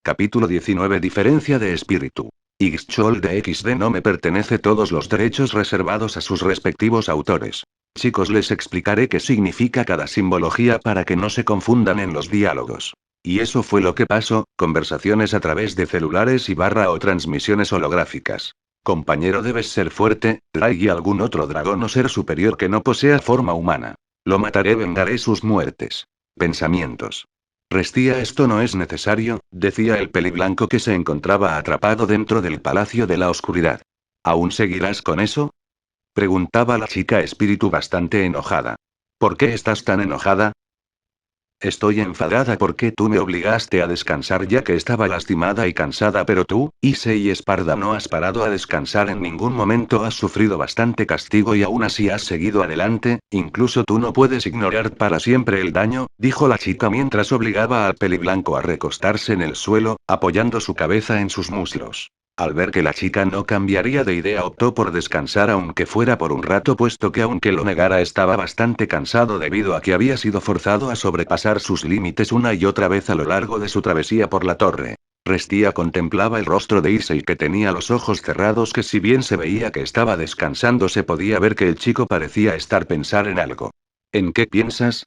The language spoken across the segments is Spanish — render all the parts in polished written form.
Capítulo 19. Diferencia de espíritu. Ixchol de XD no me pertenece todos los derechos reservados a sus respectivos autores. Chicos, les explicaré qué significa cada simbología para que no se confundan en los diálogos. Y eso fue lo que pasó, conversaciones a través de celulares y barra o transmisiones holográficas. Compañero, debes ser fuerte, Drake y algún otro dragón o ser superior que no posea forma humana. Lo mataré, vengaré sus muertes. Pensamientos. Restía, esto no es necesario, decía el peliblanco que se encontraba atrapado dentro del Palacio de la Oscuridad. ¿Aún seguirás con eso? Preguntaba la chica espíritu bastante enojada. ¿Por qué estás tan enojada? Estoy enfadada porque tú me obligaste a descansar ya que estaba lastimada y cansada, pero tú, Issei Esparda, no has parado a descansar en ningún momento, has sufrido bastante castigo y aún así has seguido adelante, incluso tú no puedes ignorar para siempre el daño, dijo la chica mientras obligaba al peliblanco a recostarse en el suelo, apoyando su cabeza en sus muslos. Al ver que la chica no cambiaría de idea, optó por descansar aunque fuera por un rato, puesto que aunque lo negara estaba bastante cansado debido a que había sido forzado a sobrepasar sus límites una y otra vez a lo largo de su travesía por la torre. Restía contemplaba el rostro de Issei, que tenía los ojos cerrados, que si bien se veía que estaba descansando se podía ver que el chico parecía estar pensando en algo. ¿En qué piensas?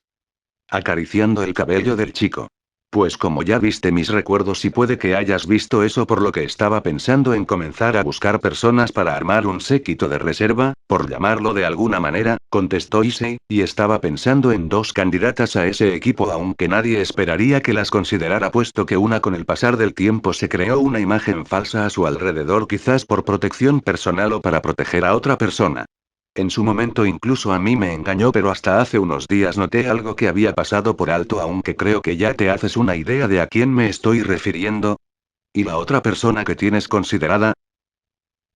Acariciando el cabello del chico. Pues como ya viste mis recuerdos y puede que hayas visto eso, por lo que estaba pensando en comenzar a buscar personas para armar un séquito de reserva, por llamarlo de alguna manera, contestó Issei, y estaba pensando en dos candidatas a ese equipo, aunque nadie esperaría que las considerara, puesto que una con el pasar del tiempo se creó una imagen falsa a su alrededor, quizás por protección personal o para proteger a otra persona. En su momento incluso a mí me engañó, pero hasta hace unos días noté algo que había pasado por alto, aunque creo que ya te haces una idea de a quién me estoy refiriendo. ¿Y la otra persona que tienes considerada?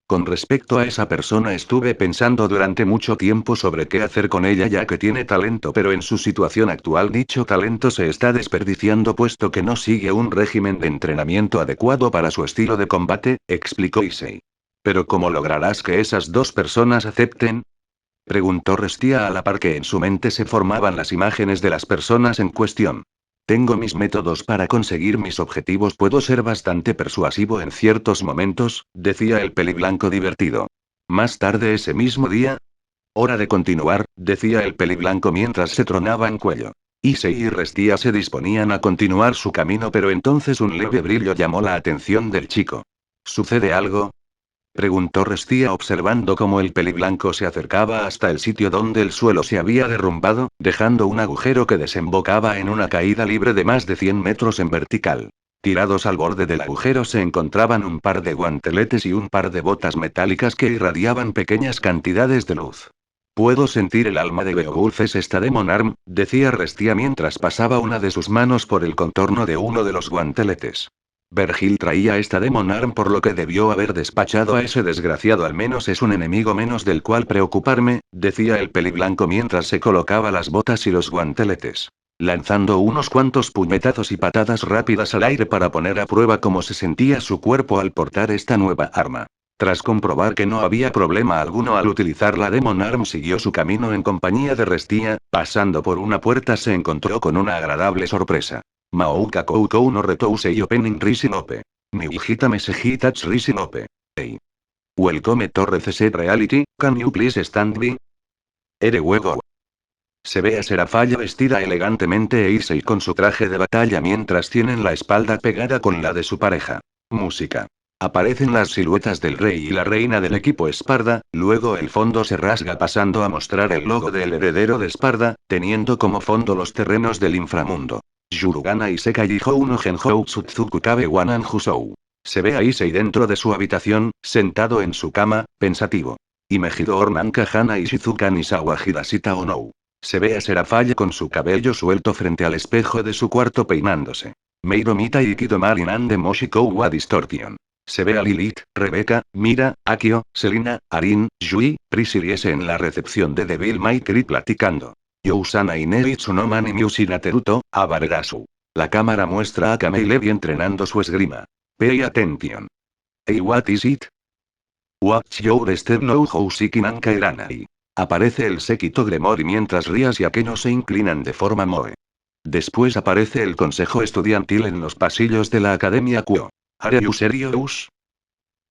Con respecto a esa persona estuve pensando durante mucho tiempo sobre qué hacer con ella, ya que tiene talento, pero en su situación actual dicho talento se está desperdiciando puesto que no sigue un régimen de entrenamiento adecuado para su estilo de combate, explicó Issei. ¿Pero cómo lograrás que esas dos personas acepten? Preguntó Restia a la par que en su mente se formaban las imágenes de las personas en cuestión. Tengo mis métodos para conseguir mis objetivos, puedo ser bastante persuasivo en ciertos momentos, decía el peliblanco divertido. Más tarde ese mismo día. Hora de continuar, decía el peliblanco mientras se tronaban cuello. Issei y Restia se disponían a continuar su camino, pero entonces un leve brillo llamó la atención del chico. ¿Sucede algo? Preguntó Restia observando cómo el peliblanco se acercaba hasta el sitio donde el suelo se había derrumbado, dejando un agujero que desembocaba en una caída libre de más de 100 metros en vertical. Tirados al borde del agujero se encontraban un par de guanteletes y un par de botas metálicas que irradiaban pequeñas cantidades de luz. Puedo sentir el alma de Beowulf, es esta Demon Arm, decía Restia mientras pasaba una de sus manos por el contorno de uno de los guanteletes. Vergil traía esta Demon Arm, por lo que debió haber despachado a ese desgraciado. Al menos es un enemigo menos del cual preocuparme, decía el peliblanco mientras se colocaba las botas y los guanteletes. Lanzando unos cuantos puñetazos y patadas rápidas al aire para poner a prueba cómo se sentía su cuerpo al portar esta nueva arma. Tras comprobar que no había problema alguno al utilizar la Demon Arm, siguió su camino en compañía de Restia. Pasando por una puerta se encontró con una agradable sorpresa. Maouka Koukou no Retousei Opening Risinope. Niujita Mesejitach Risinope. Hey. Welcome Torre CC Reality, can you please stand by? Ere huevo. Se ve a Serafalla vestida elegantemente e Issei con su traje de batalla mientras tienen la espalda pegada con la de su pareja. Música. Aparecen las siluetas del rey y la reina del equipo Esparda, luego el fondo se rasga pasando a mostrar el logo del heredero de Esparda, teniendo como fondo los terrenos del inframundo. Yurugana y Sekai Hou no Genhou Tsutsuku Kabe Wanan Husou. Se ve a Issei dentro de su habitación, sentado en su cama, pensativo. Imejido Ornanka Hana y Shizuka Nisawa Hidashita Onou. Se ve a Serafalla con su cabello suelto frente al espejo de su cuarto peinándose. Meiro Mita y Kido Marinan de Moshiko wa Distortion. Se ve a Lilith, Rebecca, Mira, Akio, Selina, Arin, Yui, Prisciliese en la recepción de Devil May Cry platicando. Yousana y Neritsu no Mani Myushina Teruto, Abarerasu. La cámara muestra a Kamei Levi entrenando su esgrima. Pay attention. Hey, what is it? Watch your step no Housiki Nanka Iranai. Aparece el séquito Gremori mientras Rias y Akeno se inclinan de forma moe. Después aparece el consejo estudiantil en los pasillos de la Academia Kuo. ¿Are you serious?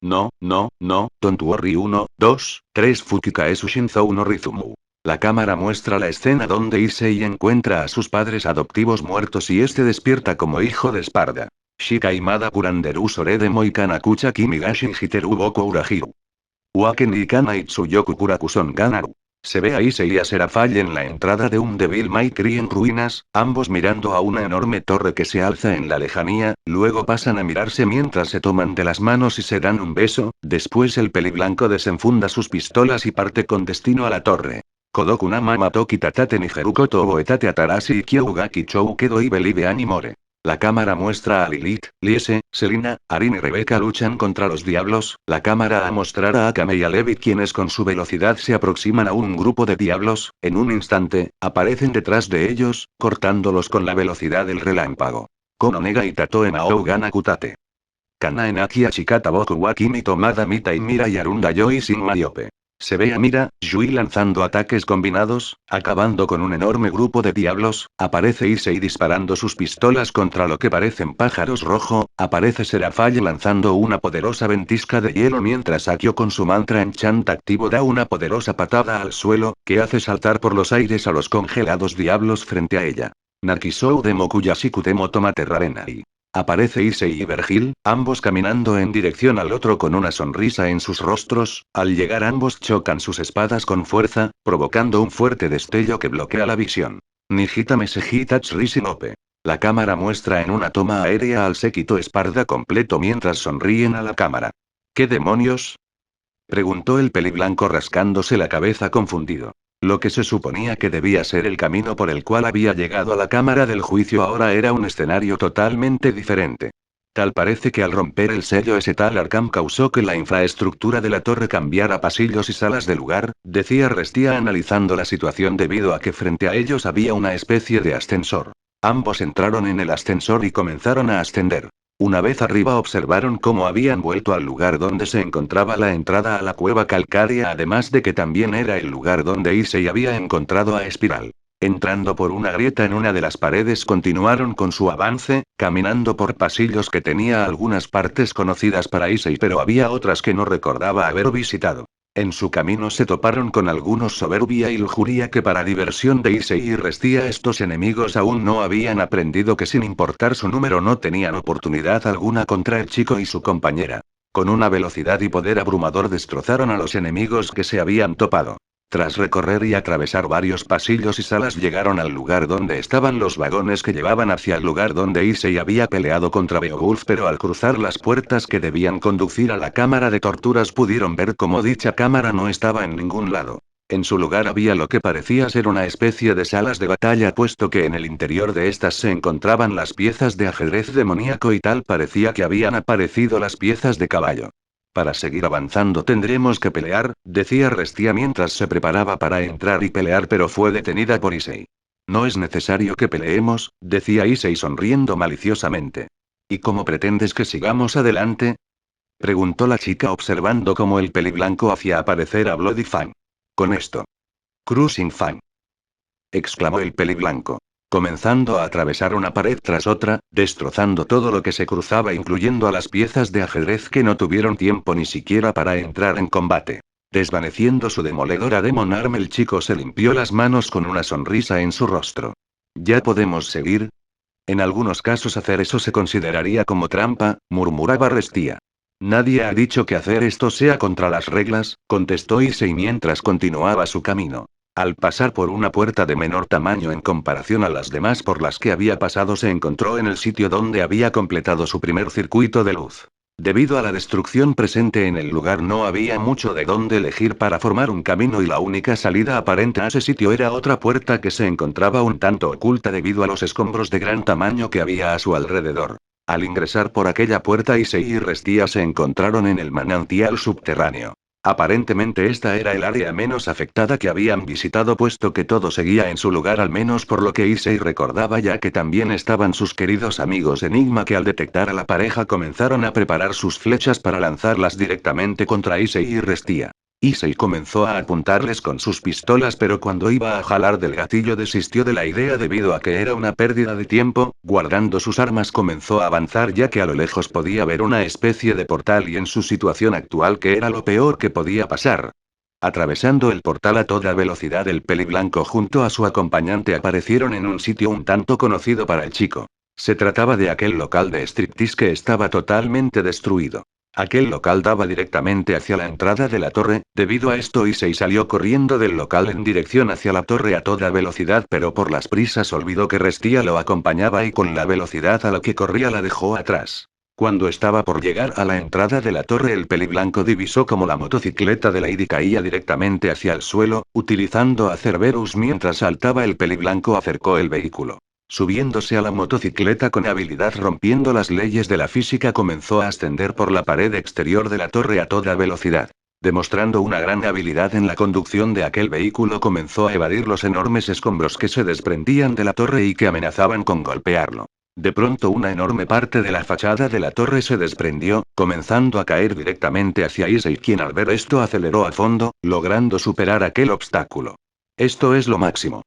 No, no, no, don't worry 1, 2, 3 Fukikaesu Shinzou no Rizumu. La cámara muestra la escena donde Issei encuentra a sus padres adoptivos muertos y este despierta como hijo de Esparda. Shika Imada Kuranderu Sorede Moikana Kucha Kimigashi Hiteru Boku Urahiru. Waken Ikana Itsuyoku Kurakuson Ganaru. Se ve a Issei y a Serafall en la entrada de un Devil May Cry en ruinas, ambos mirando a una enorme torre que se alza en la lejanía, luego pasan a mirarse mientras se toman de las manos y se dan un beso, después el peliblanco desenfunda sus pistolas y parte con destino a la torre. Kodoku nama Matoki Tatate Nijeru Koto Oetate Atarashi y Kyougaki Chou Kedo y Believe Animore. La cámara muestra a Lilith, Liese, Selina, Arin y Rebecca luchan contra los diablos, la cámara a mostrar a Akame y a Levi quienes con su velocidad se aproximan a un grupo de diablos, en un instante, aparecen detrás de ellos, cortándolos con la velocidad del relámpago. Kono Nega y Tatoe Mao Gana Kutate. Kanae Naki Achikata Boku wa Kimi Tomada Mita y Mira y Arunda Yoi sin Mariope. Se ve a Mira, Yui lanzando ataques combinados, acabando con un enorme grupo de diablos, aparece Issei disparando sus pistolas contra lo que parecen pájaros rojo, aparece Serafall lanzando una poderosa ventisca de hielo mientras Akio con su mantra enchant activo da una poderosa patada al suelo, que hace saltar por los aires a los congelados diablos frente a ella. Nakisou de Mokuyashi Temo Tomate Rarenai. Aparece Issei y Vergil, ambos caminando en dirección al otro con una sonrisa en sus rostros, al llegar ambos chocan sus espadas con fuerza, provocando un fuerte destello que bloquea la visión. Nijita Mesejita Tsrisinope. La cámara muestra en una toma aérea al séquito Esparda completo mientras sonríen a la cámara. ¿Qué demonios? Preguntó el peliblanco rascándose la cabeza confundido. Lo que se suponía que debía ser el camino por el cual había llegado a la cámara del juicio ahora era un escenario totalmente diferente. Tal parece que al romper el sello ese tal Arkham causó que la infraestructura de la torre cambiara pasillos y salas de lugar, decía Restia analizando la situación debido a que frente a ellos había una especie de ascensor. Ambos entraron en el ascensor y comenzaron a ascender. Una vez arriba observaron cómo habían vuelto al lugar donde se encontraba la entrada a la cueva calcárea, además de que también era el lugar donde Issei había encontrado a Espiral. Entrando por una grieta en una de las paredes continuaron con su avance, caminando por pasillos que tenía algunas partes conocidas para Issei pero había otras que no recordaba haber visitado. En su camino se toparon con algunos soberbia y lujuria que para diversión de Issei y Restia estos enemigos aún no habían aprendido que sin importar su número no tenían oportunidad alguna contra el chico y su compañera. Con una velocidad y poder abrumador destrozaron a los enemigos que se habían topado. Tras recorrer y atravesar varios pasillos y salas llegaron al lugar donde estaban los vagones que llevaban hacia el lugar donde Issei había peleado contra Beowulf, pero al cruzar las puertas que debían conducir a la cámara de torturas pudieron ver cómo dicha cámara no estaba en ningún lado. En su lugar había lo que parecía ser una especie de salas de batalla, puesto que en el interior de estas se encontraban las piezas de ajedrez demoníaco y tal parecía que habían aparecido las piezas de caballo. Para seguir avanzando tendremos que pelear, decía Restia mientras se preparaba para entrar y pelear, pero fue detenida por Issei. No es necesario que peleemos, decía Issei sonriendo maliciosamente. ¿Y cómo pretendes que sigamos adelante? Preguntó la chica observando cómo el peliblanco hacía aparecer a Bloody Fang. Con esto. Cruising Fang. Exclamó el peliblanco. Comenzando a atravesar una pared tras otra, destrozando todo lo que se cruzaba incluyendo a las piezas de ajedrez que no tuvieron tiempo ni siquiera para entrar en combate. Desvaneciendo su demoledora Demon Arm, el chico se limpió las manos con una sonrisa en su rostro. ¿Ya podemos seguir? En algunos casos hacer eso se consideraría como trampa, murmuraba Restia. Nadie ha dicho que hacer esto sea contra las reglas, contestó Issei mientras continuaba su camino. Al pasar por una puerta de menor tamaño en comparación a las demás por las que había pasado, se encontró en el sitio donde había completado su primer circuito de luz. Debido a la destrucción presente en el lugar no había mucho de dónde elegir para formar un camino y la única salida aparente a ese sitio era otra puerta que se encontraba un tanto oculta debido a los escombros de gran tamaño que había a su alrededor. Al ingresar por aquella puerta, Issei y Restia se encontraron en el manantial subterráneo. Aparentemente esta era el área menos afectada que habían visitado, puesto que todo seguía en su lugar, al menos por lo que Issei recordaba, ya que también estaban sus queridos amigos Enigma, que al detectar a la pareja comenzaron a preparar sus flechas para lanzarlas directamente contra Issei y Restia. Issei comenzó a apuntarles con sus pistolas, pero cuando iba a jalar del gatillo desistió de la idea debido a que era una pérdida de tiempo. Guardando sus armas comenzó a avanzar ya que a lo lejos podía ver una especie de portal y en su situación actual que era lo peor que podía pasar. Atravesando el portal a toda velocidad, el peliblanco junto a su acompañante aparecieron en un sitio un tanto conocido para el chico. Se trataba de aquel local de striptease que estaba totalmente destruido. Aquel local daba directamente hacia la entrada de la torre. Debido a esto Issei salió corriendo del local en dirección hacia la torre a toda velocidad, pero por las prisas olvidó que Restia lo acompañaba y con la velocidad a la que corría la dejó atrás. Cuando estaba por llegar a la entrada de la torre, el peliblanco divisó como la motocicleta de Lady caía directamente hacia el suelo. Utilizando a Cerberus mientras saltaba, el peliblanco acercó el vehículo. Subiéndose a la motocicleta con habilidad rompiendo las leyes de la física, comenzó a ascender por la pared exterior de la torre a toda velocidad. Demostrando una gran habilidad en la conducción de aquel vehículo, comenzó a evadir los enormes escombros que se desprendían de la torre y que amenazaban con golpearlo. De pronto una enorme parte de la fachada de la torre se desprendió, comenzando a caer directamente hacia Issei, quien al ver esto aceleró a fondo, logrando superar aquel obstáculo. Esto es lo máximo,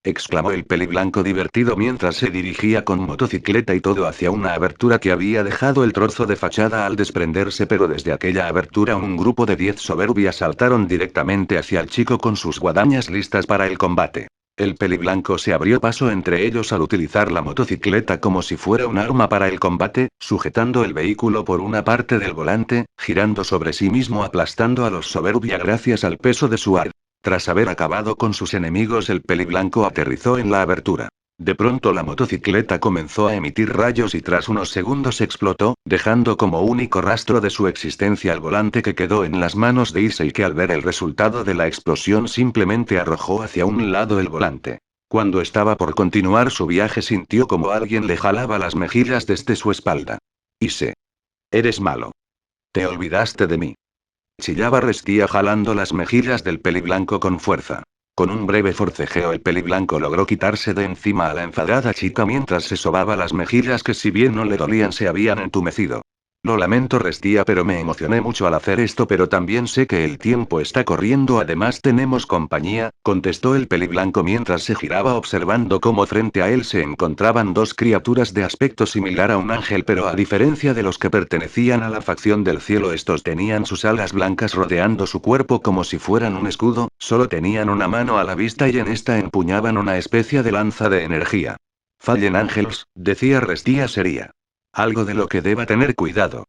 exclamó el peliblanco divertido mientras se dirigía con motocicleta y todo hacia una abertura que había dejado el trozo de fachada al desprenderse, pero desde aquella abertura un grupo de 10 soberbias saltaron directamente hacia el chico con sus guadañas listas para el combate. El peliblanco se abrió paso entre ellos al utilizar la motocicleta como si fuera un arma para el combate, sujetando el vehículo por una parte del volante, girando sobre sí mismo aplastando a los soberbia gracias al peso de su ar. Tras haber acabado con sus enemigos, el peliblanco aterrizó en la abertura. De pronto la motocicleta comenzó a emitir rayos y tras unos segundos explotó, dejando como único rastro de su existencia el volante, que quedó en las manos de Issei, que al ver el resultado de la explosión simplemente arrojó hacia un lado el volante. Cuando estaba por continuar su viaje sintió como alguien le jalaba las mejillas desde su espalda. Issei. Eres malo. Te olvidaste de mí. Chillaba Restia jalando las mejillas del peliblanco con fuerza. Con un breve forcejeo el peliblanco logró quitarse de encima a la enfadada chica mientras se sobaba las mejillas, que si bien no le dolían se habían entumecido. Lo lamento Restia, pero me emocioné mucho al hacer esto, pero también sé que el tiempo está corriendo, además tenemos compañía, contestó el peliblanco mientras se giraba observando cómo frente a él se encontraban dos criaturas de aspecto similar a un ángel, pero a diferencia de los que pertenecían a la facción del cielo, estos tenían sus alas blancas rodeando su cuerpo como si fueran un escudo, solo tenían una mano a la vista y en esta empuñaban una especie de lanza de energía. Fallen Angels, decía Restia seria. ¿Algo de lo que deba tener cuidado?,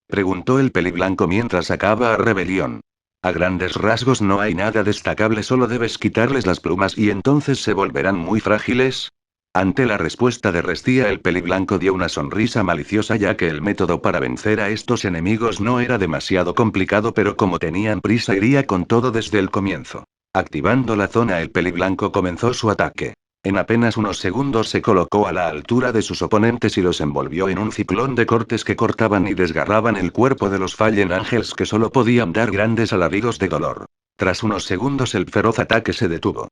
preguntó el peliblanco mientras sacaba a Rebelión. A grandes rasgos no hay nada destacable, solo debes quitarles las plumas y entonces se volverán muy frágiles. Ante la respuesta de Restia, el peliblanco dio una sonrisa maliciosa, ya que el método para vencer a estos enemigos no era demasiado complicado, pero como tenían prisa iría con todo desde el comienzo. Activando la zona, el peliblanco comenzó su ataque. En apenas unos segundos se colocó a la altura de sus oponentes y los envolvió en un ciclón de cortes que cortaban y desgarraban el cuerpo de los Fallen Angels, que solo podían dar grandes alaridos de dolor. Tras unos segundos el feroz ataque se detuvo.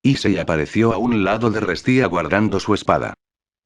Issei apareció a un lado de Restia guardando su espada.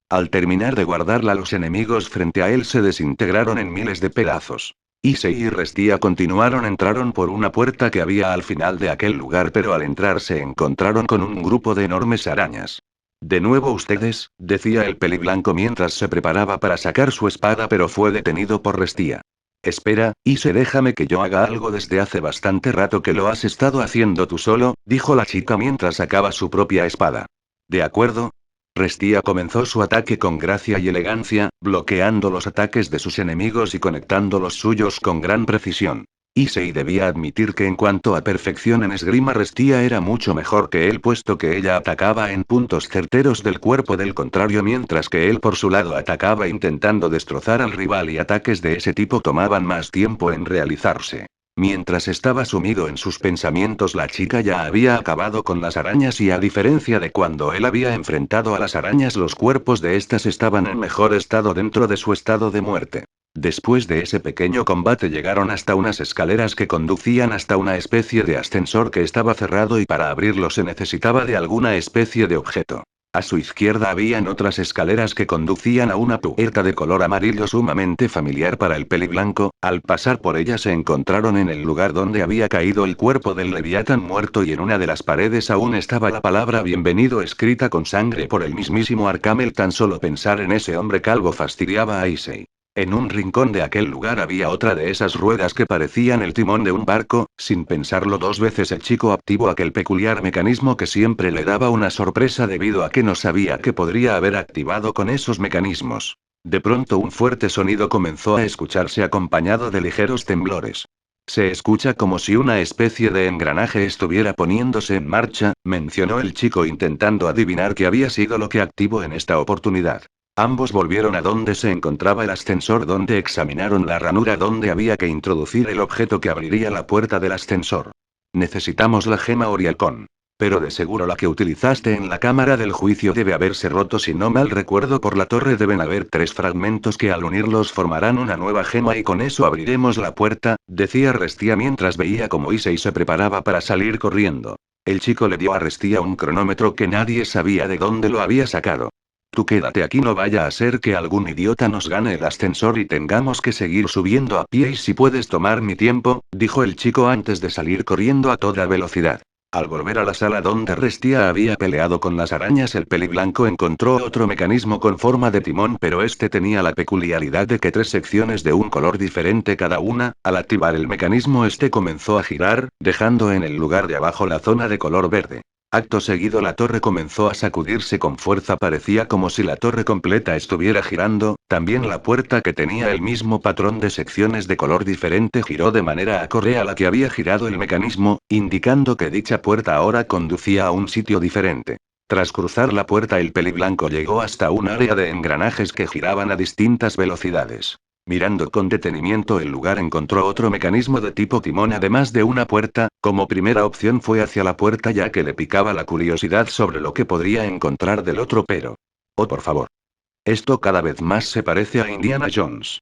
Al terminar de guardarla, los enemigos frente a él se desintegraron en miles de pedazos. Issei y Restia entraron por una puerta que había al final de aquel lugar, pero al entrar se encontraron con un grupo de enormes arañas. De nuevo ustedes, decía el peliblanco mientras se preparaba para sacar su espada, pero fue detenido por Restia. Espera, Issei, déjame que yo haga algo, desde hace bastante rato que lo has estado haciendo tú solo, dijo la chica mientras sacaba su propia espada. De acuerdo. Restia comenzó su ataque con gracia y elegancia, bloqueando los ataques de sus enemigos y conectando los suyos con gran precisión. Issei debía admitir que en cuanto a perfección en esgrima, Restia era mucho mejor que él, puesto que ella atacaba en puntos certeros del cuerpo del contrario, mientras que él por su lado atacaba intentando destrozar al rival, y ataques de ese tipo tomaban más tiempo en realizarse. Mientras estaba sumido en sus pensamientos, la chica ya había acabado con las arañas y a diferencia de cuando él había enfrentado a las arañas, los cuerpos de estas estaban en mejor estado dentro de su estado de muerte. Después de ese pequeño combate llegaron hasta unas escaleras que conducían hasta una especie de ascensor que estaba cerrado y para abrirlo se necesitaba de alguna especie de objeto. A su izquierda habían otras escaleras que conducían a una puerta de color amarillo sumamente familiar para el peliblanco. Al pasar por ella se encontraron en el lugar donde había caído el cuerpo del leviatán muerto y en una de las paredes aún estaba la palabra bienvenido escrita con sangre por el mismísimo Arcamel. Tan solo pensar en ese hombre calvo fastidiaba a Issei. En un rincón de aquel lugar había otra de esas ruedas que parecían el timón de un barco. Sin pensarlo dos veces el chico activó aquel peculiar mecanismo que siempre le daba una sorpresa debido a que no sabía que podría haber activado con esos mecanismos. De pronto un fuerte sonido comenzó a escucharse acompañado de ligeros temblores. Se escucha como si una especie de engranaje estuviera poniéndose en marcha, mencionó el chico intentando adivinar qué había sido lo que activó en esta oportunidad. Ambos volvieron a donde se encontraba el ascensor donde examinaron la ranura donde había que introducir el objeto que abriría la puerta del ascensor. Necesitamos la gema Orialcón. Pero de seguro la que utilizaste en la cámara del juicio debe haberse roto si no mal recuerdo por la torre deben haber 3 fragmentos que al unirlos formarán una nueva gema y con eso abriremos la puerta, decía Restia mientras veía como Issei se preparaba para salir corriendo. El chico le dio a Restia un cronómetro que nadie sabía de dónde lo había sacado. Tú quédate aquí, no vaya a ser que algún idiota nos gane el ascensor y tengamos que seguir subiendo a pie. Y si puedes tomar mi tiempo, dijo el chico antes de salir corriendo a toda velocidad. Al volver a la sala donde Restia había peleado con las arañas, el peliblanco encontró otro mecanismo con forma de timón, pero este tenía la peculiaridad de que 3 secciones de un color diferente cada una. Al activar el mecanismo este comenzó a girar, dejando en el lugar de abajo la zona de color verde. Acto seguido la torre comenzó a sacudirse con fuerza, parecía como si la torre completa estuviera girando. También la puerta, que tenía el mismo patrón de secciones de color diferente, giró de manera acorde a la que había girado el mecanismo, indicando que dicha puerta ahora conducía a un sitio diferente. Tras cruzar la puerta el peliblanco llegó hasta un área de engranajes que giraban a distintas velocidades. Mirando con detenimiento el lugar encontró otro mecanismo de tipo timón además de una puerta. Como primera opción fue hacia la puerta ya que le picaba la curiosidad sobre lo que podría encontrar del otro, pero... ¡Oh, por favor! Esto cada vez más se parece a Indiana Jones,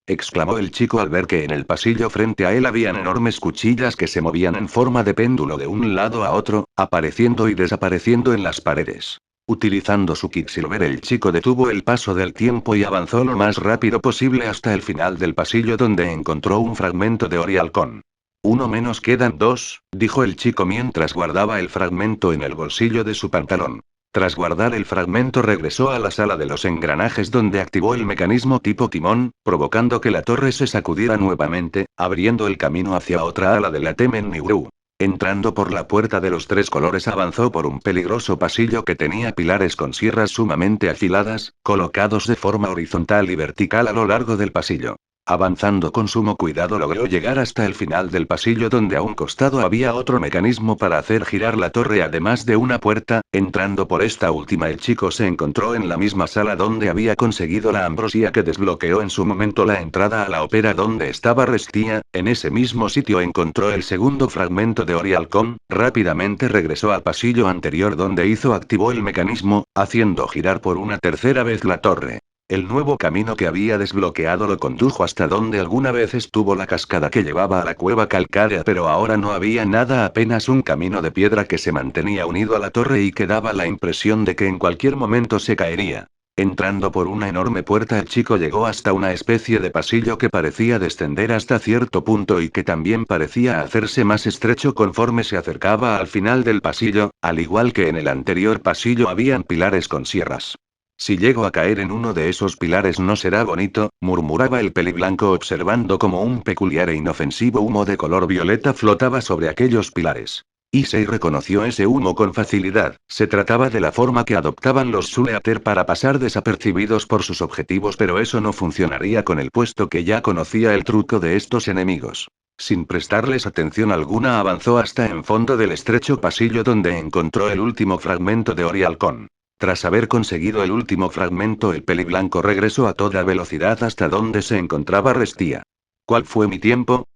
exclamó el chico al ver que en el pasillo frente a él habían enormes cuchillas que se movían en forma de péndulo de un lado a otro, apareciendo y desapareciendo en las paredes. Utilizando su Quicksilver, el chico detuvo el paso del tiempo y avanzó lo más rápido posible hasta el final del pasillo donde encontró un fragmento de Orialcón. Uno menos, quedan 2, dijo el chico mientras guardaba el fragmento en el bolsillo de su pantalón. Tras guardar el fragmento regresó a la sala de los engranajes donde activó el mecanismo tipo timón, provocando que la torre se sacudiera nuevamente, abriendo el camino hacia otra ala de la Temen Nibiru. Entrando por la puerta de los 3 colores avanzó por un peligroso pasillo que tenía pilares con sierras sumamente afiladas, colocados de forma horizontal y vertical a lo largo del pasillo. Avanzando con sumo cuidado logró llegar hasta el final del pasillo donde a un costado había otro mecanismo para hacer girar la torre además de una puerta. Entrando por esta última el chico se encontró en la misma sala donde había conseguido la ambrosía que desbloqueó en su momento la entrada a la ópera donde estaba Restia. En ese mismo sitio encontró el segundo fragmento de Orialcón. Rápidamente regresó al pasillo anterior donde activó el mecanismo, haciendo girar por una tercera vez la torre. El nuevo camino que había desbloqueado lo condujo hasta donde alguna vez estuvo la cascada que llevaba a la cueva calcárea, pero ahora no había nada, apenas un camino de piedra que se mantenía unido a la torre y que daba la impresión de que en cualquier momento se caería. Entrando por una enorme puerta el chico llegó hasta una especie de pasillo que parecía descender hasta cierto punto y que también parecía hacerse más estrecho conforme se acercaba al final del pasillo. Al igual que en el anterior pasillo habían pilares con sierras. Si llego a caer en uno de esos pilares no será bonito, murmuraba el peliblanco observando cómo un peculiar e inofensivo humo de color violeta flotaba sobre aquellos pilares. Issei reconoció ese humo con facilidad. Se trataba de la forma que adoptaban los Suleater para pasar desapercibidos por sus objetivos, pero eso no funcionaría con él puesto que ya conocía el truco de estos enemigos. Sin prestarles atención alguna avanzó hasta en fondo del estrecho pasillo donde encontró el último fragmento de Orialcón. Tras haber conseguido el último fragmento el peliblanco regresó a toda velocidad hasta donde se encontraba Restia. ¿Cuál fue mi tiempo?,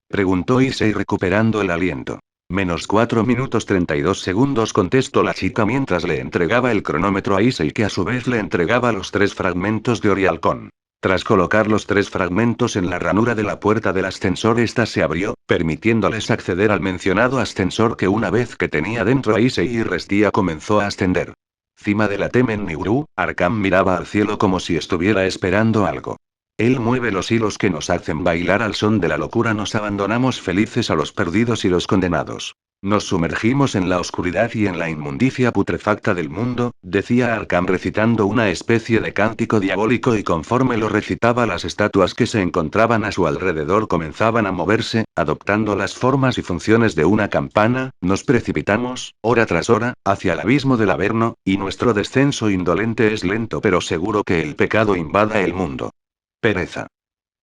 preguntó Issei recuperando el aliento. -4 minutos 32 segundos, contestó la chica mientras le entregaba el cronómetro a Issei, que a su vez le entregaba los 3 fragmentos de Orialcón. Tras colocar los 3 fragmentos en la ranura de la puerta del ascensor, esta se abrió, permitiéndoles acceder al mencionado ascensor que una vez que tenía dentro a Issei y Restia comenzó a ascender. Cima de la Temen Nibiru, Arkham miraba al cielo como si estuviera esperando algo. Él mueve los hilos que nos hacen bailar al son de la locura. Nos abandonamos felices a los perdidos y los condenados. Nos sumergimos en la oscuridad y en la inmundicia putrefacta del mundo, decía Arkham recitando una especie de cántico diabólico, y conforme lo recitaba las estatuas que se encontraban a su alrededor comenzaban a moverse, adoptando las formas y funciones de una campana. Nos precipitamos, hora tras hora, hacia el abismo del Averno, y nuestro descenso indolente es lento pero seguro que el pecado invada el mundo. Pereza.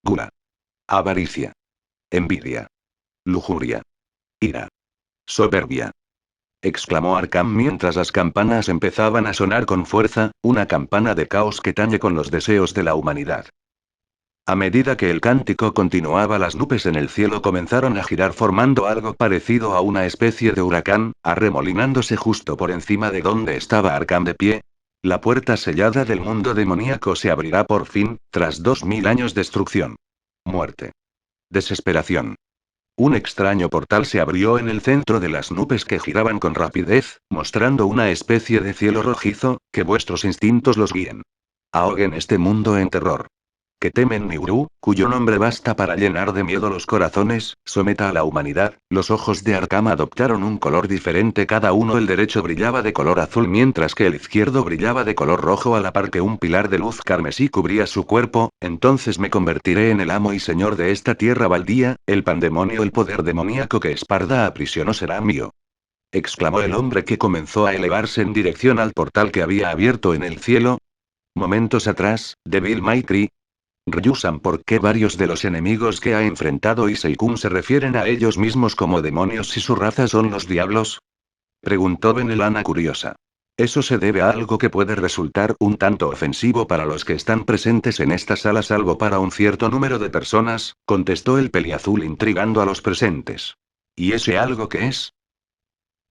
Gula. Avaricia. Envidia. Lujuria. Ira. Soberbia. Exclamó Arkham mientras las campanas empezaban a sonar con fuerza, una campana de caos que tañe con los deseos de la humanidad. A medida que el cántico continuaba, las nubes en el cielo comenzaron a girar formando algo parecido a una especie de huracán, arremolinándose justo por encima de donde estaba Arkham de pie. La puerta sellada del mundo demoníaco se abrirá por fin, tras 2000 años de destrucción. Muerte. Desesperación. Un extraño portal se abrió en el centro de las nubes que giraban con rapidez, mostrando una especie de cielo rojizo, que vuestros instintos los guíen. Ahoguen este mundo en terror. Que temen Nibiru, cuyo nombre basta para llenar de miedo los corazones, someta a la humanidad. Los ojos de Arkham adoptaron un color diferente cada uno. El derecho brillaba de color azul mientras que el izquierdo brillaba de color rojo, a la par que un pilar de luz carmesí cubría su cuerpo. Entonces me convertiré en el amo y señor de esta tierra baldía, el pandemonio, el poder demoníaco que Esparda aprisionó será mío. Exclamó el hombre, que comenzó a elevarse en dirección al portal que había abierto en el cielo. Momentos atrás, Devil May Cry. Ryusan, ¿por qué varios de los enemigos que ha enfrentado Issei-kun se refieren a ellos mismos como demonios si su raza son los diablos? Preguntó Benelana curiosa. Eso se debe a algo que puede resultar un tanto ofensivo para los que están presentes en esta sala, salvo para un cierto número de personas, contestó el peliazul intrigando a los presentes. ¿Y ese algo qué es?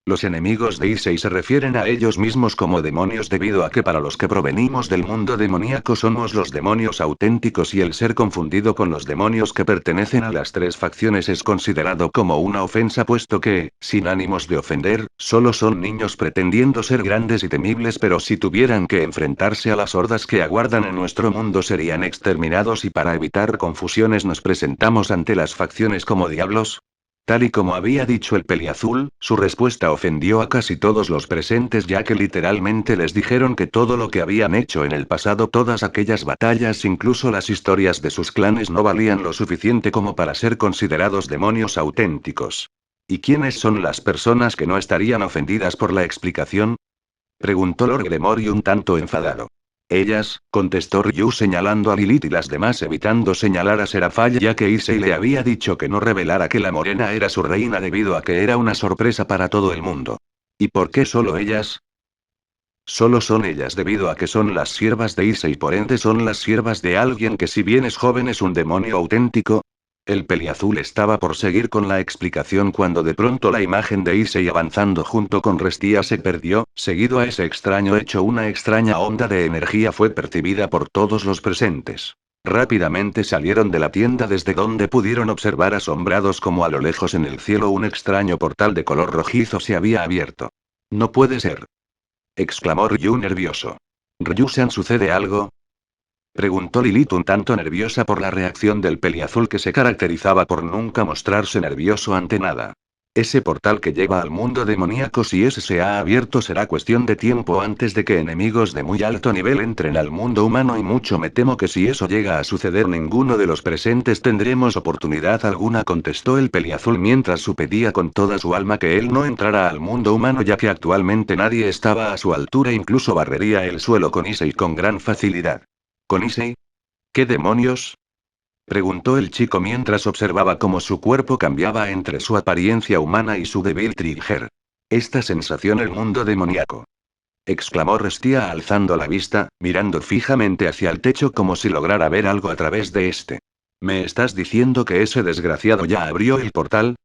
Los enemigos de Issei se refieren a ellos mismos como demonios debido a que para los que provenimos del mundo demoníaco somos los demonios auténticos, y el ser confundido con los demonios que pertenecen a las tres facciones es considerado como una ofensa, puesto que, sin ánimos de ofender, solo son niños pretendiendo ser grandes y temibles, pero si tuvieran que enfrentarse a las hordas que aguardan en nuestro mundo serían exterminados, y para evitar confusiones nos presentamos ante las facciones como diablos. Tal y como había dicho el peliazul, su respuesta ofendió a casi todos los presentes, ya que literalmente les dijeron que todo lo que habían hecho en el pasado, todas aquellas batallas, incluso las historias de sus clanes, no valían lo suficiente como para ser considerados demonios auténticos. ¿Y quiénes son las personas que no estarían ofendidas por la explicación? Preguntó Lord Gremory un tanto enfadado. Ellas, contestó Ryu señalando a Lilith y las demás, evitando señalar a Serafall, ya que Issei le había dicho que no revelara que la morena era su reina debido a que era una sorpresa para todo el mundo. ¿Y por qué solo ellas? Solo son ellas debido a que son las siervas de Issei, por ende son las siervas de alguien que, si bien es joven, es un demonio auténtico. El peliazul estaba por seguir con la explicación cuando de pronto la imagen de Issei avanzando junto con Restia se perdió. Seguido a ese extraño hecho, una extraña onda de energía fue percibida por todos los presentes. Rápidamente salieron de la tienda, desde donde pudieron observar asombrados como a lo lejos en el cielo un extraño portal de color rojizo se había abierto. No puede ser, exclamó Ryu nervioso. ¿Ryu-san, sucede algo? Preguntó Lilith un tanto nerviosa por la reacción del peliazul, que se caracterizaba por nunca mostrarse nervioso ante nada. Ese portal que lleva al mundo demoníaco, si ese se ha abierto, será cuestión de tiempo antes de que enemigos de muy alto nivel entren al mundo humano, y mucho me temo que si eso llega a suceder ninguno de los presentes tendremos oportunidad alguna, contestó el peliazul mientras pedía con toda su alma que él no entrara al mundo humano, ya que actualmente nadie estaba a su altura, incluso barrería el suelo con Issei con gran facilidad. ¿Con Issei? ¿Qué demonios? Preguntó el chico mientras observaba cómo su cuerpo cambiaba entre su apariencia humana y su débil trigger. Esta sensación, el mundo demoníaco, exclamó Restia alzando la vista, mirando fijamente hacia el techo como si lograra ver algo a través de este. ¿Me estás diciendo que ese desgraciado ya abrió el portal?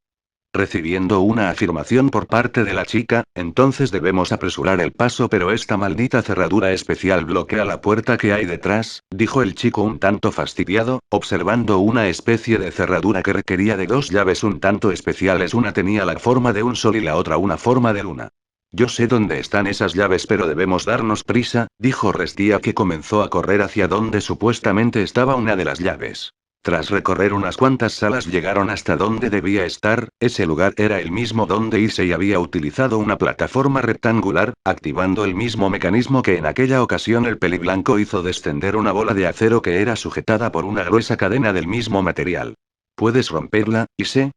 Recibiendo una afirmación por parte de la chica, entonces debemos apresurar el paso, pero esta maldita cerradura especial bloquea la puerta que hay detrás, dijo el chico un tanto fastidiado, observando una especie de cerradura que requería de dos llaves un tanto especiales. Una tenía la forma de un sol y la otra una forma de luna. Yo sé dónde están esas llaves, pero debemos darnos prisa, dijo Restia, que comenzó a correr hacia donde supuestamente estaba una de las llaves. Tras recorrer unas cuantas salas llegaron hasta donde debía estar. Ese lugar era el mismo donde Issei había utilizado una plataforma rectangular, activando el mismo mecanismo que en aquella ocasión el peliblanco hizo descender una bola de acero que era sujetada por una gruesa cadena del mismo material. ¿Puedes romperla, Issei?,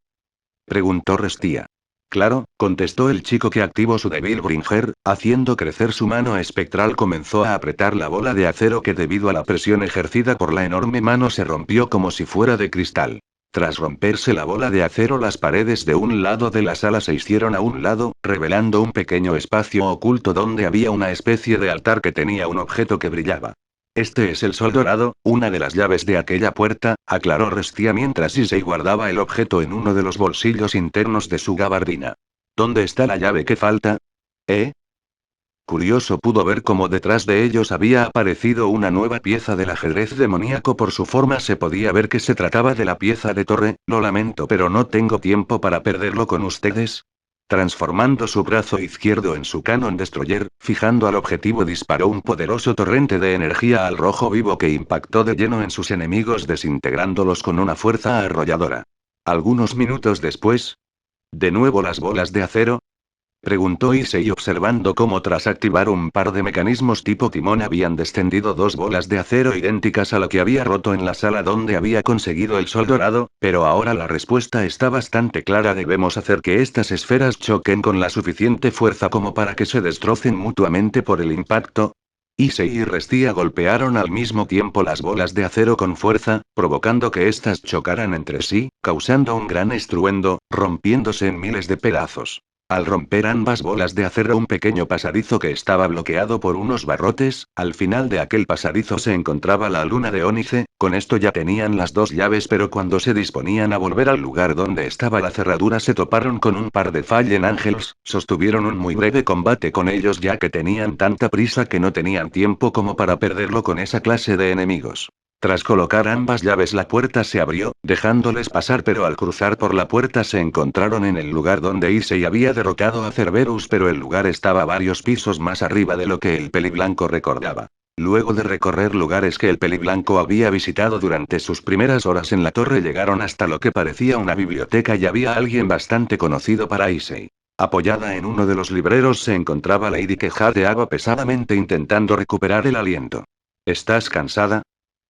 preguntó Restia. Claro, contestó el chico, que activó su débil Bringer, haciendo crecer su mano espectral. Comenzó a apretar la bola de acero que, debido a la presión ejercida por la enorme mano, se rompió como si fuera de cristal. Tras romperse la bola de acero, las paredes de un lado de la sala se hicieron a un lado, revelando un pequeño espacio oculto donde había una especie de altar que tenía un objeto que brillaba. Este es el sol dorado, una de las llaves de aquella puerta, aclaró Restia mientras Issei guardaba el objeto en uno de los bolsillos internos de su gabardina. ¿Dónde está la llave que falta? ¿Eh? Curioso pudo ver cómo detrás de ellos había aparecido una nueva pieza del ajedrez demoníaco. Por su forma se podía ver que se trataba de la pieza de torre. Lo lamento, pero no tengo tiempo para perderlo con ustedes. Transformando su brazo izquierdo en su Cannon Destroyer, fijando al objetivo, disparó un poderoso torrente de energía al rojo vivo que impactó de lleno en sus enemigos, desintegrándolos con una fuerza arrolladora. Algunos minutos después, ¿de nuevo las bolas de acero?, preguntó Issei, observando cómo tras activar un par de mecanismos tipo timón habían descendido dos bolas de acero idénticas a la que había roto en la sala donde había conseguido el sol dorado. Pero ahora la respuesta está bastante clara: debemos hacer que estas esferas choquen con la suficiente fuerza como para que se destrocen mutuamente por el impacto. Issei y Restia golpearon al mismo tiempo las bolas de acero con fuerza, provocando que éstas chocaran entre sí, causando un gran estruendo, rompiéndose en miles de pedazos. Al romper ambas bolas de acero, un pequeño pasadizo que estaba bloqueado por unos barrotes, al final de aquel pasadizo se encontraba la luna de ónice. Con esto ya tenían las dos llaves, pero cuando se disponían a volver al lugar donde estaba la cerradura se toparon con un par de Fallen Angels. Sostuvieron un muy breve combate con ellos, ya que tenían tanta prisa que no tenían tiempo como para perderlo con esa clase de enemigos. Tras colocar ambas llaves, la puerta se abrió, dejándoles pasar, pero al cruzar por la puerta se encontraron en el lugar donde Issei había derrotado a Cerberus, pero el lugar estaba varios pisos más arriba de lo que el peliblanco recordaba. Luego de recorrer lugares que el peliblanco había visitado durante sus primeras horas en la torre, llegaron hasta lo que parecía una biblioteca y había alguien bastante conocido para Issei. Apoyada en uno de los libreros se encontraba Lady, que jadeaba pesadamente intentando recuperar el aliento. ¿Estás cansada?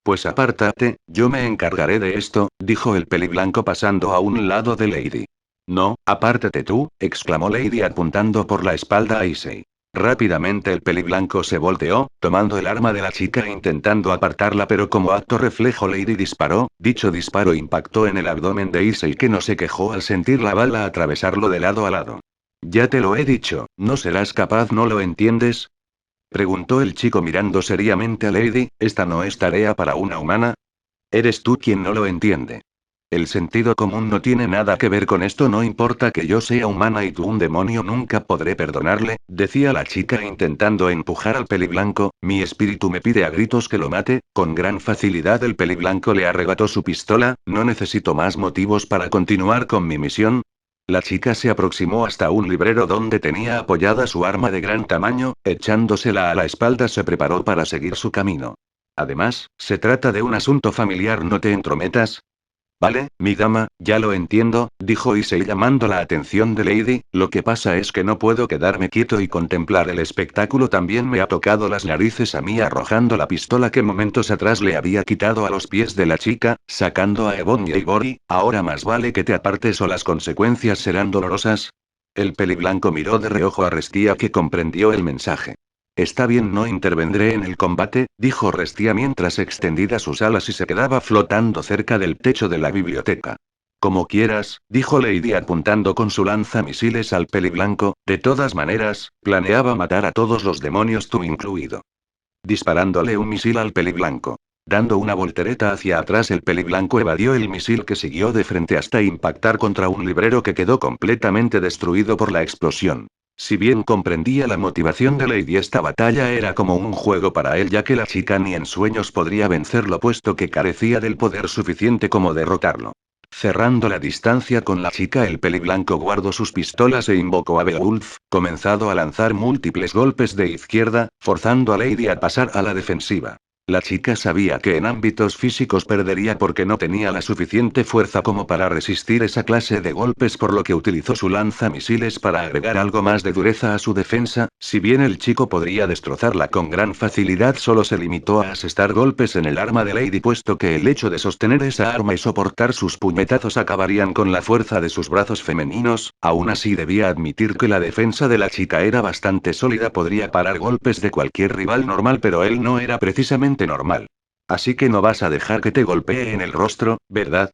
Pues apártate, yo me encargaré de esto, dijo el peliblanco pasando a un lado de Lady. No, apártate tú, exclamó Lady apuntando por la espalda a Issei. Rápidamente el peliblanco se volteó, tomando el arma de la chica e intentando apartarla, pero como acto reflejo Lady disparó. Dicho disparo impactó en el abdomen de Issei, que no se quejó al sentir la bala atravesarlo de lado a lado. Ya te lo he dicho, ¿no serás capaz? ¿No lo entiendes?, preguntó el chico mirando seriamente a Lady. ¿Esta no es tarea para una humana? Eres tú quien no lo entiende. El sentido común no tiene nada que ver con esto. No importa que yo sea humana y tú un demonio, nunca podré perdonarle, decía la chica intentando empujar al peliblanco. Mi espíritu me pide a gritos que lo mate. Con gran facilidad el peliblanco le arrebató su pistola. No necesito más motivos para continuar con mi misión. La chica se aproximó hasta un librero donde tenía apoyada su arma de gran tamaño. Echándosela a la espalda se preparó para seguir su camino. Además, se trata de un asunto familiar, no te entrometas. Vale, mi dama, ya lo entiendo, dijo Issei llamando la atención de Lady. Lo que pasa es que no puedo quedarme quieto y contemplar el espectáculo. También me ha tocado las narices a mí, arrojando la pistola que momentos atrás le había quitado a los pies de la chica, sacando a Ebony y Ivory. Ahora más vale que te apartes o las consecuencias serán dolorosas. El peliblanco miró de reojo a Restia, que comprendió el mensaje. Está bien, no intervendré en el combate, dijo Restia mientras extendía sus alas y se quedaba flotando cerca del techo de la biblioteca. Como quieras, dijo Lady apuntando con su lanzamisiles al peliblanco. De todas maneras, planeaba matar a todos los demonios, tú incluido. Disparándole un misil al peliblanco. Dando una voltereta hacia atrás, el peliblanco evadió el misil, que siguió de frente hasta impactar contra un librero que quedó completamente destruido por la explosión. Si bien comprendía la motivación de Lady, esta batalla era como un juego para él, ya que la chica ni en sueños podría vencerlo, puesto que carecía del poder suficiente como derrotarlo. Cerrando la distancia con la chica, el peliblanco guardó sus pistolas e invocó a Beowulf, comenzando a lanzar múltiples golpes de izquierda, forzando a Lady a pasar a la defensiva. La chica sabía que en ámbitos físicos perdería porque no tenía la suficiente fuerza como para resistir esa clase de golpes, por lo que utilizó su lanzamisiles para agregar algo más de dureza a su defensa. Si bien el chico podría destrozarla con gran facilidad, solo se limitó a asestar golpes en el arma de Lady, puesto que el hecho de sostener esa arma y soportar sus puñetazos acabarían con la fuerza de sus brazos femeninos. Aún así debía admitir que la defensa de la chica era bastante sólida, podría parar golpes de cualquier rival normal, pero él no era precisamente normal. Así que no vas a dejar que te golpee en el rostro, ¿verdad?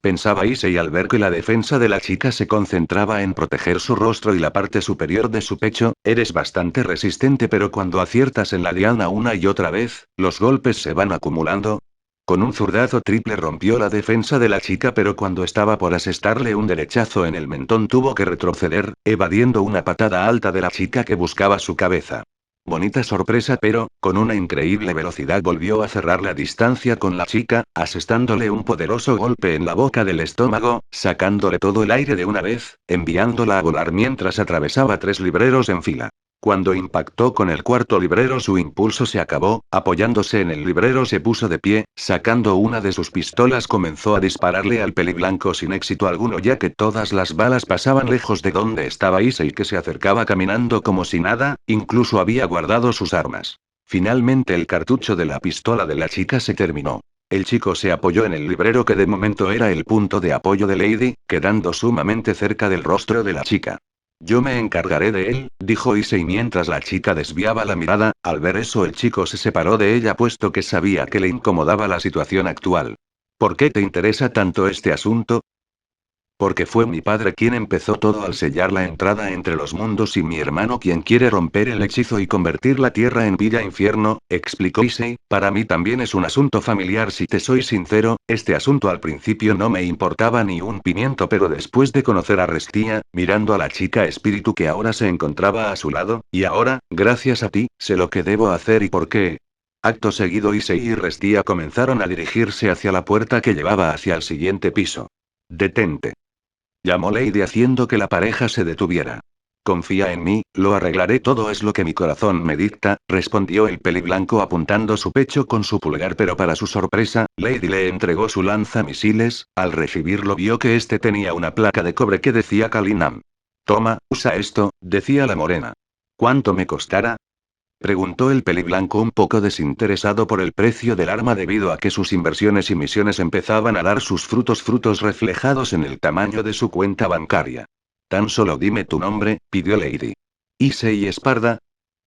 Pensaba Issei al ver que la defensa de la chica se concentraba en proteger su rostro y la parte superior de su pecho. Eres bastante resistente, pero cuando aciertas en la diana una y otra vez, los golpes se van acumulando. Con un zurdazo triple rompió la defensa de la chica, pero cuando estaba por asestarle un derechazo en el mentón tuvo que retroceder, evadiendo una patada alta de la chica que buscaba su cabeza. Bonita sorpresa, pero, con una increíble velocidad volvió a cerrar la distancia con la chica, asestándole un poderoso golpe en la boca del estómago, sacándole todo el aire de una vez, enviándola a volar mientras atravesaba 3 libreros en fila. Cuando impactó con el cuarto librero, su impulso se acabó. Apoyándose en el librero se puso de pie, sacando una de sus pistolas comenzó a dispararle al peliblanco sin éxito alguno, ya que todas las balas pasaban lejos de donde estaba Issei, que se acercaba caminando como si nada, incluso había guardado sus armas. Finalmente el cartucho de la pistola de la chica se terminó. El chico se apoyó en el librero, que de momento era el punto de apoyo de Lady, quedando sumamente cerca del rostro de la chica. Yo me encargaré de él, dijo Issei mientras la chica desviaba la mirada. Al ver eso, el chico se separó de ella, puesto que sabía que le incomodaba la situación actual. ¿Por qué te interesa tanto este asunto? Porque fue mi padre quien empezó todo al sellar la entrada entre los mundos, y mi hermano quien quiere romper el hechizo y convertir la tierra en Villa Infierno, explicó Issei. Para mí también es un asunto familiar, si te soy sincero. Este asunto al principio no me importaba ni un pimiento, pero después de conocer a Restia, mirando a la chica espíritu que ahora se encontraba a su lado, y ahora, gracias a ti, sé lo que debo hacer y por qué. Acto seguido, Issei y Restia comenzaron a dirigirse hacia la puerta que llevaba hacia el siguiente piso. Detente. Llamó Lady haciendo que la pareja se detuviera. Confía en mí, lo arreglaré todo, es lo que mi corazón me dicta, respondió el peliblanco apuntando su pecho con su pulgar, pero para su sorpresa, Lady le entregó su lanzamisiles. Al recibirlo vio que este tenía una placa de cobre que decía Kalinam. Toma, usa esto, decía la morena. ¿Cuánto me costará? Preguntó el peliblanco un poco desinteresado por el precio del arma, debido a que sus inversiones y misiones empezaban a dar sus frutos reflejados en el tamaño de su cuenta bancaria. Tan solo dime tu nombre, pidió Lady. Issei Esparda.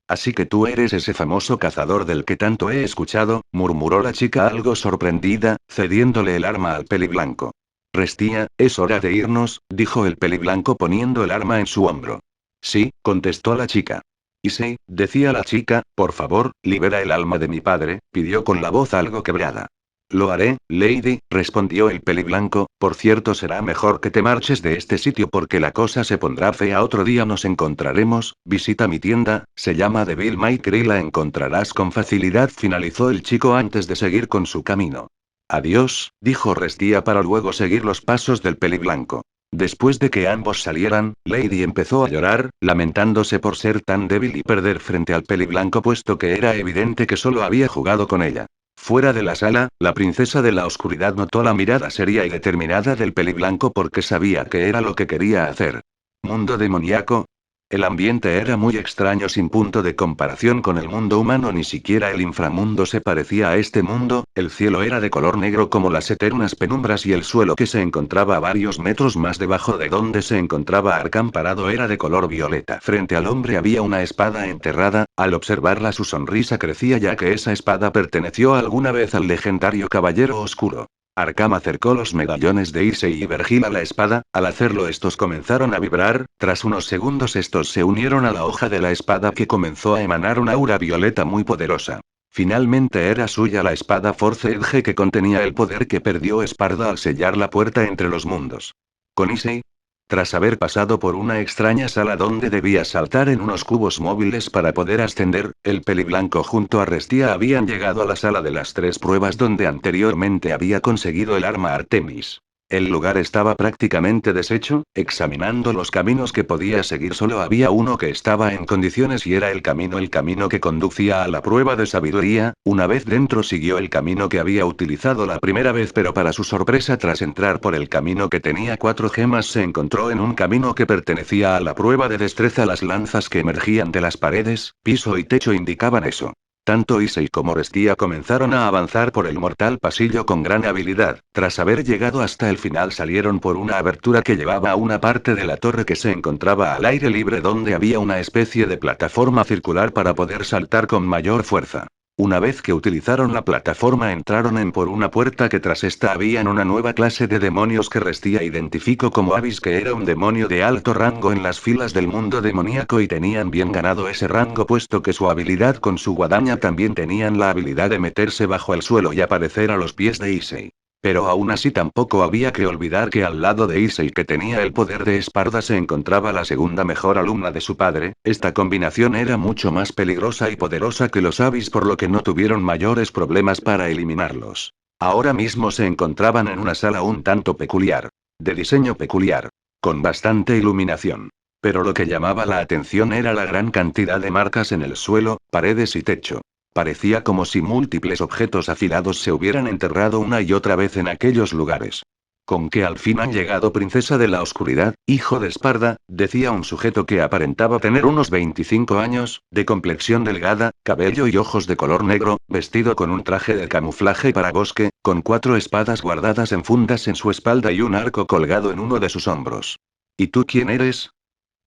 Así que tú eres ese famoso cazador del que tanto he escuchado, murmuró la chica algo sorprendida, cediéndole el arma al peliblanco. Restia, es hora de irnos, dijo el peliblanco poniendo el arma en su hombro. Sí, contestó la chica. Issei, decía la chica, por favor, libera el alma de mi padre, pidió con la voz algo quebrada. Lo haré, Lady, respondió el peliblanco. Por cierto, será mejor que te marches de este sitio porque la cosa se pondrá fea. Otro día nos encontraremos. Visita mi tienda, se llama Devil May Cry, la encontrarás con facilidad, finalizó el chico antes de seguir con su camino. Adiós, dijo Restia para luego seguir los pasos del peliblanco. Después de que ambos salieran, Lady empezó a llorar, lamentándose por ser tan débil y perder frente al peliblanco, puesto que era evidente que solo había jugado con ella. Fuera de la sala, la princesa de la oscuridad notó la mirada seria y determinada del peliblanco porque sabía que era lo que quería hacer. ¿Mundo demoníaco? El ambiente era muy extraño, sin punto de comparación con el mundo humano. Ni siquiera el inframundo se parecía a este mundo. El cielo era de color negro como las eternas penumbras, y el suelo, que se encontraba a varios metros más debajo de donde se encontraba Arkham parado, era de color violeta. Frente al hombre había una espada enterrada. Al observarla su sonrisa crecía, ya que esa espada perteneció alguna vez al legendario Caballero Oscuro. Arkham acercó los medallones de Issei y Vergil a la espada. Al hacerlo, estos comenzaron a vibrar. Tras unos segundos, estos se unieron a la hoja de la espada, que comenzó a emanar una aura violeta muy poderosa. Finalmente era suya la espada Force Edge, que contenía el poder que perdió Esparda al sellar la puerta entre los mundos. Con Issei, tras haber pasado por una extraña sala donde debía saltar en unos cubos móviles para poder ascender, el peliblanco junto a Restia habían llegado a la sala de las 3 pruebas donde anteriormente había conseguido el arma Artemis. El lugar estaba prácticamente deshecho. Examinando los caminos que podía seguir, solo había uno que estaba en condiciones y era el camino que conducía a la prueba de sabiduría. Una vez dentro siguió el camino que había utilizado la primera vez, pero para su sorpresa, tras entrar por el camino que tenía 4 gemas, se encontró en un camino que pertenecía a la prueba de destreza. Las lanzas que emergían de las paredes, piso y techo indicaban eso. Tanto Issei como Restia comenzaron a avanzar por el mortal pasillo con gran habilidad. Tras haber llegado hasta el final, salieron por una abertura que llevaba a una parte de la torre que se encontraba al aire libre, donde había una especie de plataforma circular para poder saltar con mayor fuerza. Una vez que utilizaron la plataforma, entraron en por una puerta que tras esta habían una nueva clase de demonios que Restia identificó como Abyss, que era un demonio de alto rango en las filas del mundo demoníaco, y tenían bien ganado ese rango puesto que su habilidad con su guadaña también tenían la habilidad de meterse bajo el suelo y aparecer a los pies de Issei. Pero aún así tampoco había que olvidar que al lado de Issei, que tenía el poder de Esparda, se encontraba la segunda mejor alumna de su padre. Esta combinación era mucho más peligrosa y poderosa que los Abyss, por lo que no tuvieron mayores problemas para eliminarlos. Ahora mismo se encontraban en una sala un tanto peculiar. De diseño peculiar. Con bastante iluminación. Pero lo que llamaba la atención era la gran cantidad de marcas en el suelo, paredes y techo. Parecía como si múltiples objetos afilados se hubieran enterrado una y otra vez en aquellos lugares. «Con que al fin han llegado, princesa de la oscuridad, hijo de Esparda», decía un sujeto que aparentaba tener unos 25 años, de complexión delgada, cabello y ojos de color negro, vestido con un traje de camuflaje para bosque, con 4 espadas guardadas en fundas en su espalda y un arco colgado en uno de sus hombros. «¿Y tú quién eres?»,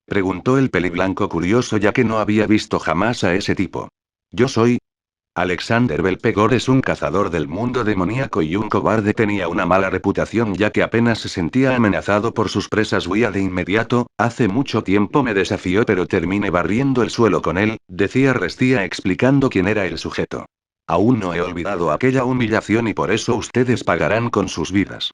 preguntó el peliblanco, curioso ya que no había visto jamás a ese tipo. «Yo soy Alexander Belpegor, es un cazador del mundo demoníaco y un cobarde. Tenía una mala reputación ya que apenas se sentía amenazado por sus presas huía de inmediato. Hace mucho tiempo me desafió, pero terminé barriendo el suelo con él», decía Restia explicando quién era el sujeto. «Aún no he olvidado aquella humillación y por eso ustedes pagarán con sus vidas»,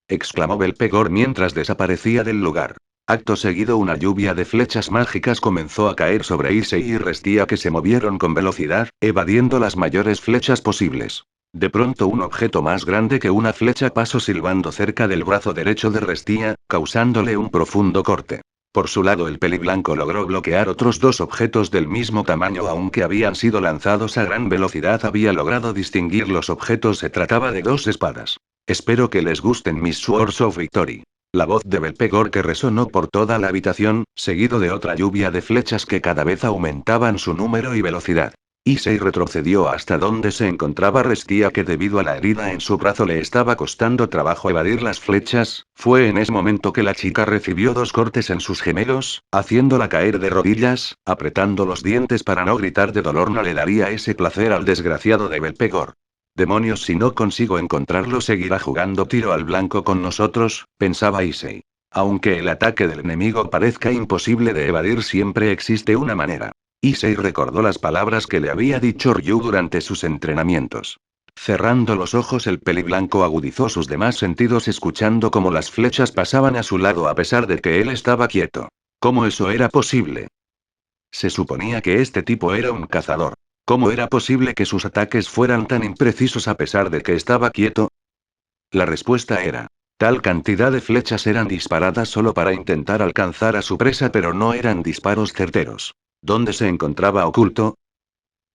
exclamó Belpegor mientras desaparecía del lugar. Acto seguido, una lluvia de flechas mágicas comenzó a caer sobre Issei y Restia, que se movieron con velocidad, evadiendo las mayores flechas posibles. De pronto, un objeto más grande que una flecha pasó silbando cerca del brazo derecho de Restia, causándole un profundo corte. Por su lado, el peliblanco logró bloquear otros 2 objetos del mismo tamaño, aunque habían sido lanzados a gran velocidad. Había logrado distinguir los objetos, se trataba de 2 espadas. «Espero que les gusten mis Swords of Victory». La voz de Belpegor que resonó por toda la habitación, seguido de otra lluvia de flechas que cada vez aumentaban su número y velocidad. Issei retrocedió hasta donde se encontraba Restia, que debido a la herida en su brazo le estaba costando trabajo evadir las flechas. Fue en ese momento que la chica recibió 2 cortes en sus gemelos, haciéndola caer de rodillas, apretando los dientes para no gritar de dolor. No le daría ese placer al desgraciado de Belpegor. «Demonios, si no consigo encontrarlo, seguirá jugando tiro al blanco con nosotros», pensaba Issei. Aunque el ataque del enemigo parezca imposible de evadir, siempre existe una manera. Issei recordó las palabras que le había dicho Ryu durante sus entrenamientos. Cerrando los ojos, el peliblanco agudizó sus demás sentidos, escuchando cómo las flechas pasaban a su lado a pesar de que él estaba quieto. ¿Cómo eso era posible? Se suponía que este tipo era un cazador. ¿Cómo era posible que sus ataques fueran tan imprecisos a pesar de que estaba quieto? La respuesta era: tal cantidad de flechas eran disparadas solo para intentar alcanzar a su presa, pero no eran disparos certeros. ¿Dónde se encontraba oculto?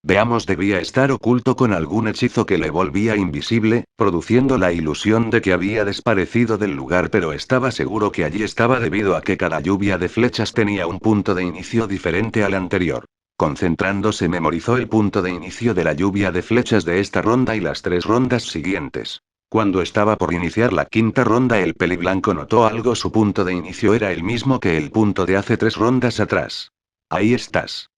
Veamos, debía estar oculto con algún hechizo que le volvía invisible, produciendo la ilusión de que había desaparecido del lugar, pero estaba seguro que allí estaba debido a que cada lluvia de flechas tenía un punto de inicio diferente al anterior. Concentrándose, memorizó el punto de inicio de la lluvia de flechas de esta ronda y las 3 rondas siguientes. Cuando estaba por iniciar la 5ª ronda, el peliblanco notó algo. Su punto de inicio era el mismo que el punto de hace 3 rondas atrás. «Ahí estás»,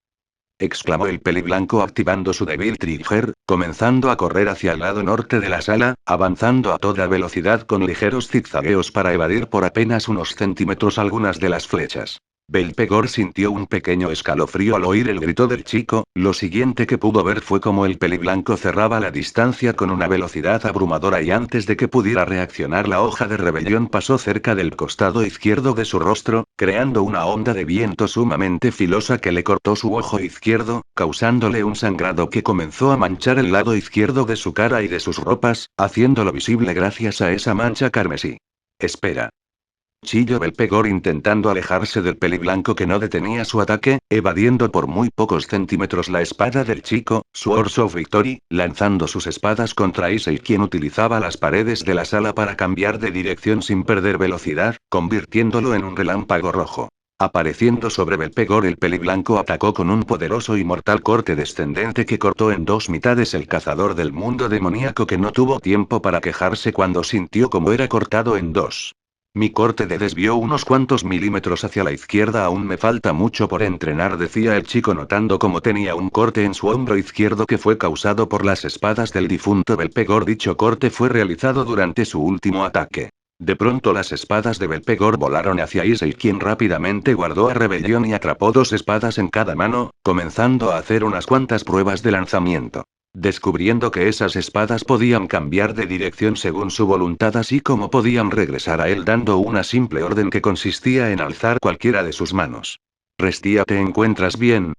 exclamó el peliblanco activando su Devil Trigger, comenzando a correr hacia el lado norte de la sala, avanzando a toda velocidad con ligeros zigzagueos para evadir por apenas unos centímetros algunas de las flechas. Belpegor sintió un pequeño escalofrío al oír el grito del chico. Lo siguiente que pudo ver fue cómo el peliblanco cerraba la distancia con una velocidad abrumadora, y antes de que pudiera reaccionar, la hoja de rebelión pasó cerca del costado izquierdo de su rostro, creando una onda de viento sumamente filosa que le cortó su ojo izquierdo, causándole un sangrado que comenzó a manchar el lado izquierdo de su cara y de sus ropas, haciéndolo visible gracias a esa mancha carmesí. Espera. Chilló Belpegor intentando alejarse del peliblanco que no detenía su ataque, evadiendo por muy pocos centímetros la espada del chico, Swords of Victory, lanzando sus espadas contra Issei, quien utilizaba las paredes de la sala para cambiar de dirección sin perder velocidad, convirtiéndolo en un relámpago rojo. Apareciendo sobre Belpegor, el peliblanco atacó con un poderoso y mortal corte descendente que cortó en dos mitades el cazador del mundo demoníaco, que no tuvo tiempo para quejarse cuando sintió cómo era cortado en dos. Mi corte de desvió unos cuantos milímetros hacia la izquierda. Aún me falta mucho por entrenar, decía el chico, notando cómo tenía un corte en su hombro izquierdo que fue causado por las espadas del difunto Belpegor. Dicho corte fue realizado durante su último ataque. De pronto las espadas de Belpegor volaron hacia Issei, quien rápidamente guardó a Rebelión y atrapó dos espadas en cada mano, comenzando a hacer unas cuantas pruebas de lanzamiento. Descubriendo que esas espadas podían cambiar de dirección según su voluntad, así como podían regresar a él dando una simple orden que consistía en alzar cualquiera de sus manos. Restia, ¿te encuentras bien?,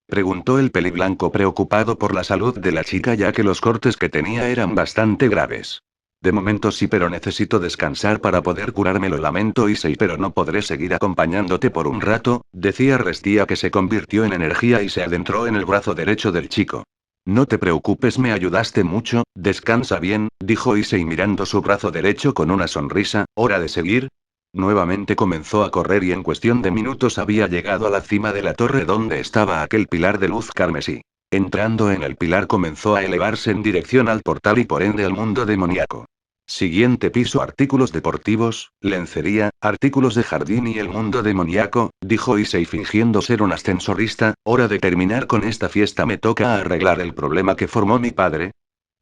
preguntó el peliblanco, preocupado por la salud de la chica, ya que los cortes que tenía eran bastante graves. De momento sí, pero necesito descansar para poder curarme. Lo lamento, Issei, pero no podré seguir acompañándote por un rato, decía Restia, que se convirtió en energía y se adentró en el brazo derecho del chico. No te preocupes, me ayudaste mucho, descansa bien, dijo Issei mirando su brazo derecho con una sonrisa. ¿Hora de seguir? Nuevamente comenzó a correr y en cuestión de minutos había llegado a la cima de la torre donde estaba aquel pilar de luz carmesí. Entrando en el pilar comenzó a elevarse en dirección al portal y por ende al mundo demoníaco. Siguiente piso: artículos deportivos, lencería, artículos de jardín y el mundo demoníaco, dijo Issei fingiendo ser un ascensorista. Hora de terminar con esta fiesta, me toca arreglar el problema que formó mi padre.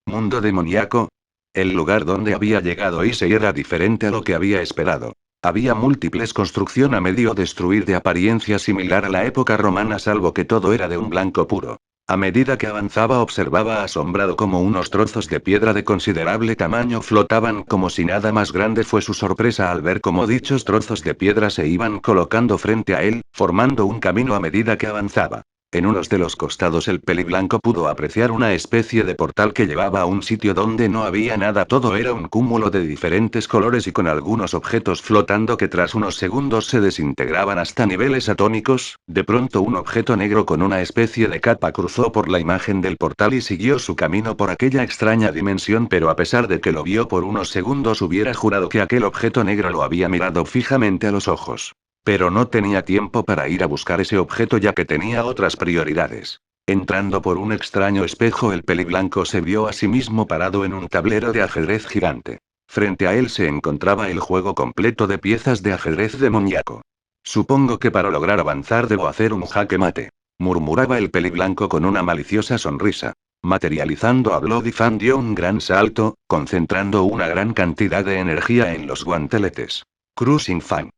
Mundo demoníaco. El lugar donde había llegado Issei era diferente a lo que había esperado. Había múltiples construcciones a medio destruir de apariencia similar a la época romana, salvo que todo era de un blanco puro. A medida que avanzaba observaba asombrado cómo unos trozos de piedra de considerable tamaño flotaban como si nada más. Grande fue su sorpresa al ver cómo dichos trozos de piedra se iban colocando frente a él, formando un camino a medida que avanzaba. En unos de los costados el peliblanco pudo apreciar una especie de portal que llevaba a un sitio donde no había nada. Todo era un cúmulo de diferentes colores y con algunos objetos flotando que tras unos segundos se desintegraban hasta niveles atómicos. De pronto un objeto negro con una especie de capa cruzó por la imagen del portal y siguió su camino por aquella extraña dimensión, pero a pesar de que lo vio por unos segundos hubiera jurado que aquel objeto negro lo había mirado fijamente a los ojos. Pero no tenía tiempo para ir a buscar ese objeto, ya que tenía otras prioridades. Entrando por un extraño espejo, el peliblanco se vio a sí mismo parado en un tablero de ajedrez gigante. Frente a él se encontraba el juego completo de piezas de ajedrez demoníaco. Supongo que para lograr avanzar debo hacer un jaque mate, murmuraba el peliblanco con una maliciosa sonrisa. Materializando a Bloody Fan dio un gran salto, concentrando una gran cantidad de energía en los guanteletes. Cruising Fan.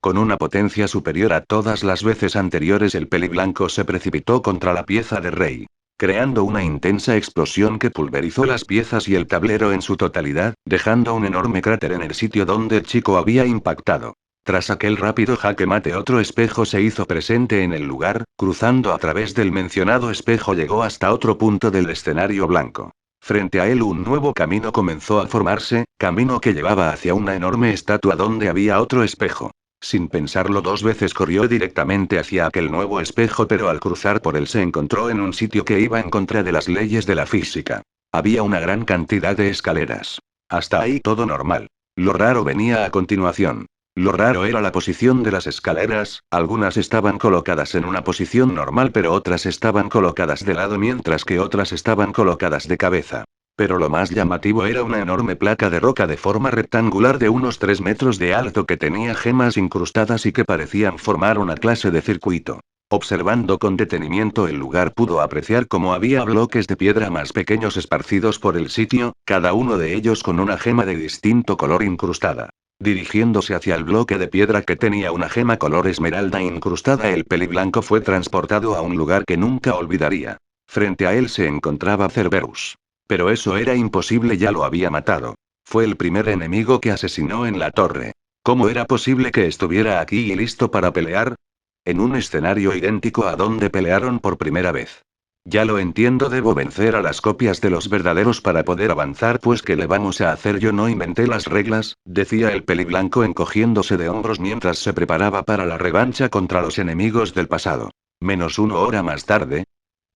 Con una potencia superior a todas las veces anteriores, el peliblanco se precipitó contra la pieza de rey, creando una intensa explosión que pulverizó las piezas y el tablero en su totalidad, dejando un enorme cráter en el sitio donde el chico había impactado. Tras aquel rápido jaque mate, otro espejo se hizo presente en el lugar. Cruzando a través del mencionado espejo llegó hasta otro punto del escenario blanco. Frente a él un nuevo camino comenzó a formarse, camino que llevaba hacia una enorme estatua donde había otro espejo. Sin pensarlo dos veces corrió directamente hacia aquel nuevo espejo, pero al cruzar por él se encontró en un sitio que iba en contra de las leyes de la física. Había una gran cantidad de escaleras. Hasta ahí todo normal. Lo raro venía a continuación. Lo raro era la posición de las escaleras. Algunas estaban colocadas en una posición normal, pero otras estaban colocadas de lado, mientras que otras estaban colocadas de cabeza. Pero lo más llamativo era una enorme placa de roca de forma rectangular de unos 3 metros de alto que tenía gemas incrustadas y que parecían formar una clase de circuito. Observando con detenimiento el lugar pudo apreciar cómo había bloques de piedra más pequeños esparcidos por el sitio, cada uno de ellos con una gema de distinto color incrustada. Dirigiéndose hacia el bloque de piedra que tenía una gema color esmeralda incrustada, el peliblanco fue transportado a un lugar que nunca olvidaría. Frente a él se encontraba Cerberus. Pero eso era imposible, ya lo había matado. Fue el primer enemigo que asesinó en la torre. ¿Cómo era posible que estuviera aquí y listo para pelear? En un escenario idéntico a donde pelearon por primera vez. Ya lo entiendo, debo vencer a las copias de los verdaderos para poder avanzar, pues ¿qué le vamos a hacer? Yo no inventé las reglas, decía el peliblanco encogiéndose de hombros mientras se preparaba para la revancha contra los enemigos del pasado. Menos 1 hora más tarde.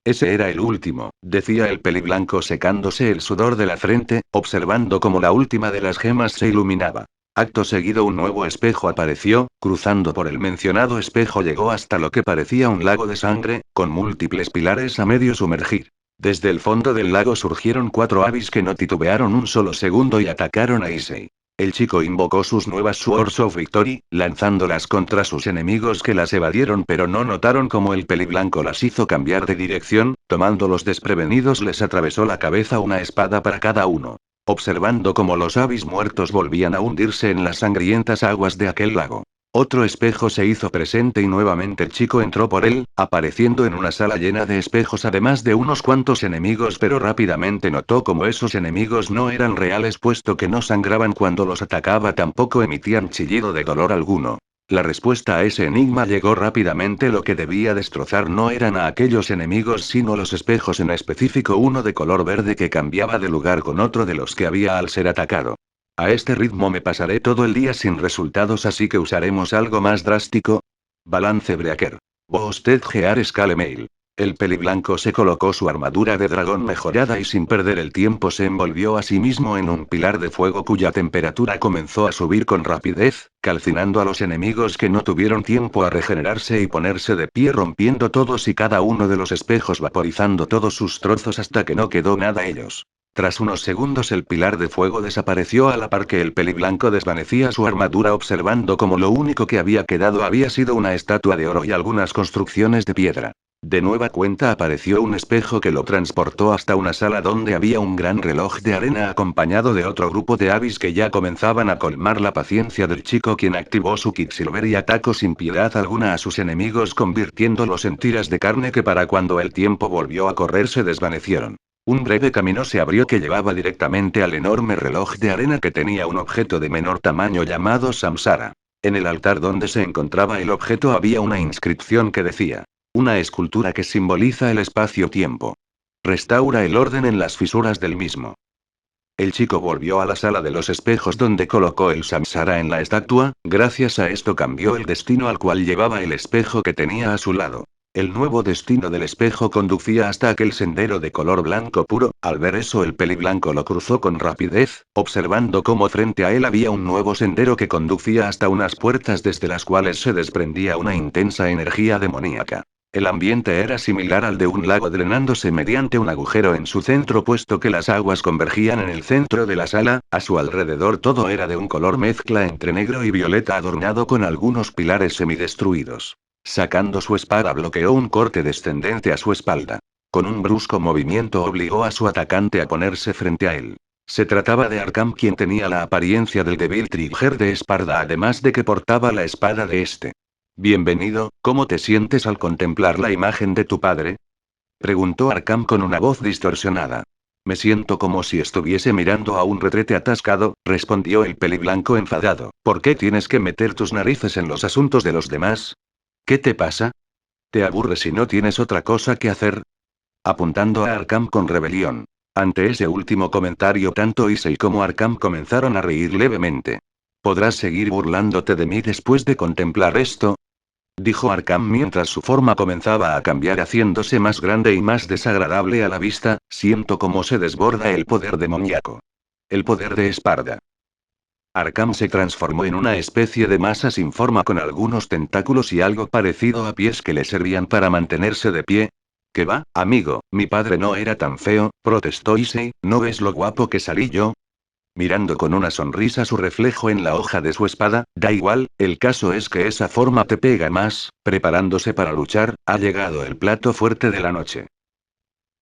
Ese era el último, decía el peliblanco secándose el sudor de la frente, observando cómo la última de las gemas se iluminaba. Acto seguido un nuevo espejo apareció, cruzando por el mencionado espejo llegó hasta lo que parecía un lago de sangre, con múltiples pilares a medio sumergir. Desde el fondo del lago surgieron 4 Avis que no titubearon un solo segundo y atacaron a Issei. El chico invocó sus nuevas Swords of Victory, lanzándolas contra sus enemigos que las evadieron pero no notaron cómo el peliblanco las hizo cambiar de dirección, tomándolos desprevenidos les atravesó la cabeza una espada para cada uno. Observando cómo los Avis muertos volvían a hundirse en las sangrientas aguas de aquel lago. Otro espejo se hizo presente y nuevamente el chico entró por él, apareciendo en una sala llena de espejos además de unos cuantos enemigos, pero rápidamente notó como esos enemigos no eran reales puesto que no sangraban cuando los atacaba, tampoco emitían chillido de dolor alguno. La respuesta a ese enigma llegó rápidamente, lo que debía destrozar no eran a aquellos enemigos sino los espejos, en específico uno de color verde que cambiaba de lugar con otro de los que había al ser atacado. A este ritmo me pasaré todo el día sin resultados, así que usaremos algo más drástico. Balance Breaker. Boosted Gear Scale Mail. El peliblanco se colocó su armadura de dragón mejorada y sin perder el tiempo se envolvió a sí mismo en un pilar de fuego cuya temperatura comenzó a subir con rapidez, calcinando a los enemigos que no tuvieron tiempo a regenerarse y ponerse de pie, rompiendo todos y cada uno de los espejos, vaporizando todos sus trozos hasta que no quedó nada ellos. Tras unos segundos el pilar de fuego desapareció a la par que el peliblanco desvanecía su armadura, observando como lo único que había quedado había sido una estatua de oro y algunas construcciones de piedra. De nueva cuenta apareció un espejo que lo transportó hasta una sala donde había un gran reloj de arena acompañado de otro grupo de Avis que ya comenzaban a colmar la paciencia del chico, quien activó su Quicksilver y atacó sin piedad alguna a sus enemigos, convirtiéndolos en tiras de carne que para cuando el tiempo volvió a correr se desvanecieron. Un breve camino se abrió que llevaba directamente al enorme reloj de arena que tenía un objeto de menor tamaño llamado Samsara. En el altar donde se encontraba el objeto había una inscripción que decía: una escultura que simboliza el espacio-tiempo. Restaura el orden en las fisuras del mismo. El chico volvió a la sala de los espejos donde colocó el Samsara en la estatua, gracias a esto cambió el destino al cual llevaba el espejo que tenía a su lado. El nuevo destino del espejo conducía hasta aquel sendero de color blanco puro. Al ver eso el peliblanco lo cruzó con rapidez, observando cómo frente a él había un nuevo sendero que conducía hasta unas puertas desde las cuales se desprendía una intensa energía demoníaca. El ambiente era similar al de un lago drenándose mediante un agujero en su centro, puesto que las aguas convergían en el centro de la sala. A su alrededor todo era de un color mezcla entre negro y violeta, adornado con algunos pilares semidestruidos. Sacando su espada bloqueó un corte descendente a su espalda. Con un brusco movimiento obligó a su atacante a ponerse frente a él. Se trataba de Arkham, quien tenía la apariencia del débil Trigger de Esparda, además de que portaba la espada de este. Bienvenido, ¿cómo te sientes al contemplar la imagen de tu padre? Preguntó Arkham con una voz distorsionada. Me siento como si estuviese mirando a un retrete atascado, respondió el peliblanco enfadado. ¿Por qué tienes que meter tus narices en los asuntos de los demás? ¿Qué te pasa? ¿Te aburres y no tienes otra cosa que hacer? Apuntando a Arkham con rebelión. Ante ese último comentario tanto Issei como Arkham comenzaron a reír levemente. ¿Podrás seguir burlándote de mí después de contemplar esto? Dijo Arkham mientras su forma comenzaba a cambiar, haciéndose más grande y más desagradable a la vista. Siento cómo se desborda el poder demoníaco. El poder de Esparda. Arkham se transformó en una especie de masa sin forma con algunos tentáculos y algo parecido a pies que le servían para mantenerse de pie. ¿Qué va, amigo? Mi padre no era tan feo, protestó Issei. ¿No ves lo guapo que salí yo? Mirando con una sonrisa su reflejo en la hoja de su espada. Da igual, el caso es que esa forma te pega más. Preparándose para luchar, ha llegado el plato fuerte de la noche.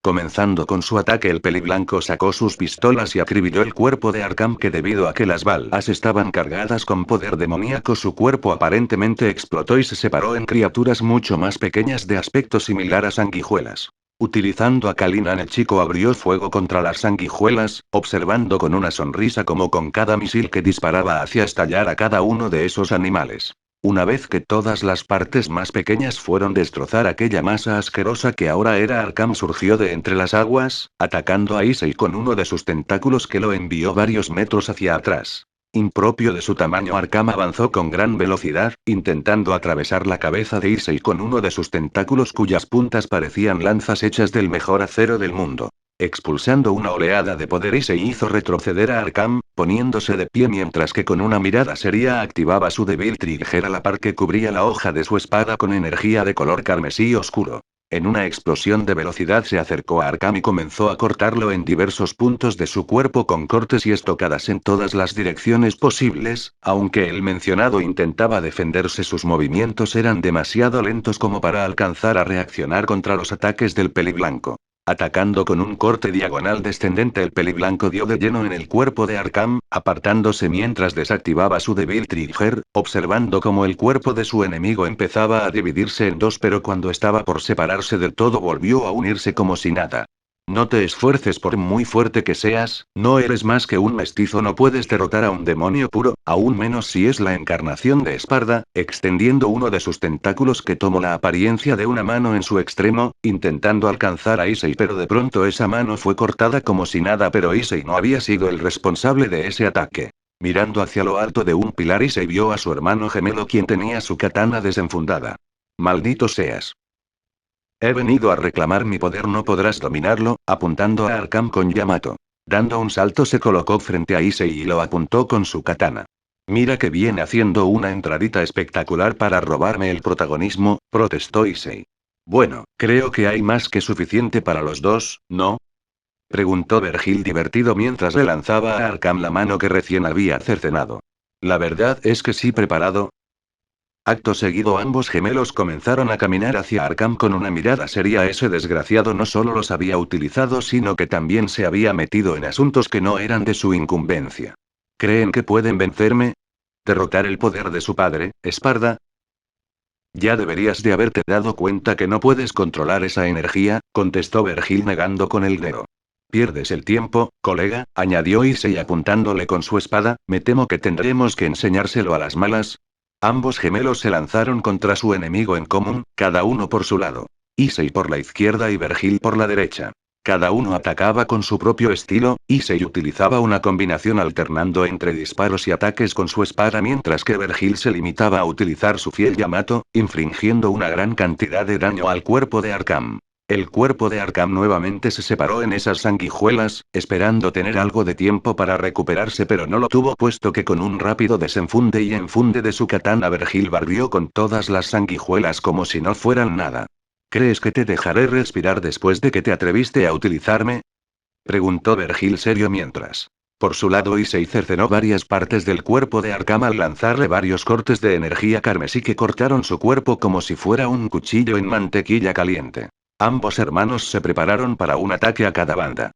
Comenzando con su ataque, el peliblanco sacó sus pistolas y acribilló el cuerpo de Arkham, que debido a que las balas estaban cargadas con poder demoníaco su cuerpo aparentemente explotó y se separó en criaturas mucho más pequeñas de aspecto similar a sanguijuelas. Utilizando a Kalinan, el chico abrió fuego contra las sanguijuelas, observando con una sonrisa como con cada misil que disparaba hacía estallar a cada uno de esos animales. Una vez que todas las partes más pequeñas fueron destrozar aquella masa asquerosa que ahora era Arkham, surgió de entre las aguas, atacando a Issei con uno de sus tentáculos que lo envió varios metros hacia atrás. Impropio de su tamaño, Arkham avanzó con gran velocidad, intentando atravesar la cabeza de Issei con uno de sus tentáculos cuyas puntas parecían lanzas hechas del mejor acero del mundo. Expulsando una oleada de poder, Issei hizo retroceder a Arkham, poniéndose de pie mientras que con una mirada seria activaba su débil trigger a la par que cubría la hoja de su espada con energía de color carmesí oscuro. En una explosión de velocidad se acercó a Arkham y comenzó a cortarlo en diversos puntos de su cuerpo con cortes y estocadas en todas las direcciones posibles. Aunque el mencionado intentaba defenderse, sus movimientos eran demasiado lentos como para alcanzar a reaccionar contra los ataques del peliblanco. Atacando con un corte diagonal descendente, el peliblanco dio de lleno en el cuerpo de Arkham, apartándose mientras desactivaba su débil trigger, observando cómo el cuerpo de su enemigo empezaba a dividirse en dos, pero cuando estaba por separarse del todo volvió a unirse como si nada. No te esfuerces, por muy fuerte que seas, no eres más que un mestizo, no puedes derrotar a un demonio puro, aún menos si es la encarnación de Esparda. Extendiendo uno de sus tentáculos que tomó la apariencia de una mano en su extremo, intentando alcanzar a Issei, pero de pronto esa mano fue cortada como si nada, pero Issei no había sido el responsable de ese ataque. Mirando hacia lo alto de un pilar, Issei vio a su hermano gemelo, quien tenía su katana desenfundada. Maldito seas. He venido a reclamar mi poder, no podrás dominarlo, apuntando a Arkham con Yamato. Dando un salto se colocó frente a Issei y lo apuntó con su katana. Mira que viene haciendo una entradita espectacular para robarme el protagonismo, protestó Issei. Bueno, creo que hay más que suficiente para los dos, ¿no? Preguntó Vergil divertido mientras le lanzaba a Arkham la mano que recién había cercenado. La verdad es que sí, preparado. Acto seguido ambos gemelos comenzaron a caminar hacia Arkham con una mirada seria. Ese desgraciado no solo los había utilizado, sino que también se había metido en asuntos que no eran de su incumbencia. ¿Creen que pueden vencerme? ¿Derrotar el poder de su padre, Esparda? Ya deberías de haberte dado cuenta que no puedes controlar esa energía, contestó Vergil negando con el dedo. Pierdes el tiempo, colega, añadió Issei apuntándole con su espada. Me temo que tendremos que enseñárselo a las malas. Ambos gemelos se lanzaron contra su enemigo en común, cada uno por su lado. Issei por la izquierda y Vergil por la derecha. Cada uno atacaba con su propio estilo. Issei utilizaba una combinación alternando entre disparos y ataques con su espada, mientras que Vergil se limitaba a utilizar su fiel Yamato, infringiendo una gran cantidad de daño al cuerpo de Arkham. El cuerpo de Arkham nuevamente se separó en esas sanguijuelas, esperando tener algo de tiempo para recuperarse, pero no lo tuvo, puesto que con un rápido desenfunde y enfunde de su katana Vergil barrió con todas las sanguijuelas como si no fueran nada. ¿Crees que te dejaré respirar después de que te atreviste a utilizarme? Preguntó Vergil serio mientras. Por su lado, Issei cercenó varias partes del cuerpo de Arkham al lanzarle varios cortes de energía carmesí que cortaron su cuerpo como si fuera un cuchillo en mantequilla caliente. Ambos hermanos se prepararon para un ataque a cada banda.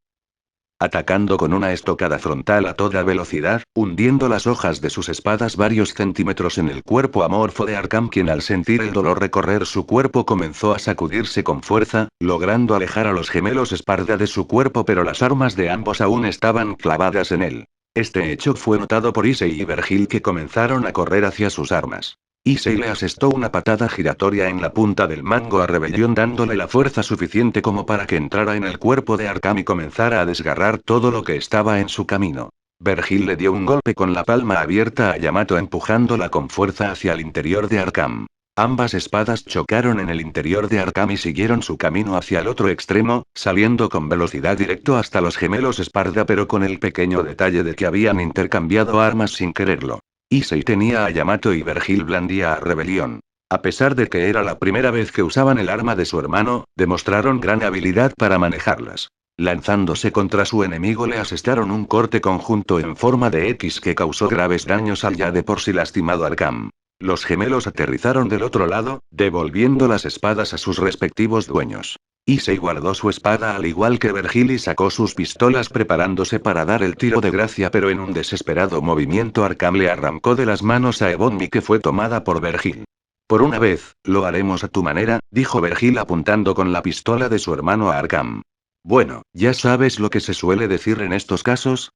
Atacando con una estocada frontal a toda velocidad, hundiendo las hojas de sus espadas varios centímetros en el cuerpo amorfo de Arkham, quien al sentir el dolor recorrer su cuerpo comenzó a sacudirse con fuerza, logrando alejar a los gemelos Esparda de su cuerpo, pero las armas de ambos aún estaban clavadas en él. Este hecho fue notado por Issei y Vergil, que comenzaron a correr hacia sus armas. Issei le asestó una patada giratoria en la punta del mango a Rebelión, dándole la fuerza suficiente como para que entrara en el cuerpo de Arkham y comenzara a desgarrar todo lo que estaba en su camino. Vergil le dio un golpe con la palma abierta a Yamato, empujándola con fuerza hacia el interior de Arkham. Ambas espadas chocaron en el interior de Arkham y siguieron su camino hacia el otro extremo, saliendo con velocidad directo hasta los gemelos Esparda, pero con el pequeño detalle de que habían intercambiado armas sin quererlo. Issei tenía a Yamato y Vergil blandía a Rebelión. A pesar de que era la primera vez que usaban el arma de su hermano, demostraron gran habilidad para manejarlas. Lanzándose contra su enemigo, le asestaron un corte conjunto en forma de X que causó graves daños al ya de por sí lastimado Arkham. Los gemelos aterrizaron del otro lado, devolviendo las espadas a sus respectivos dueños. Issei guardó su espada al igual que Vergil y sacó sus pistolas preparándose para dar el tiro de gracia, pero en un desesperado movimiento Arkham le arrancó de las manos a Ebony, que fue tomada por Vergil. Por una vez, lo haremos a tu manera, dijo Vergil apuntando con la pistola de su hermano a Arkham. Bueno, ya sabes lo que se suele decir en estos casos.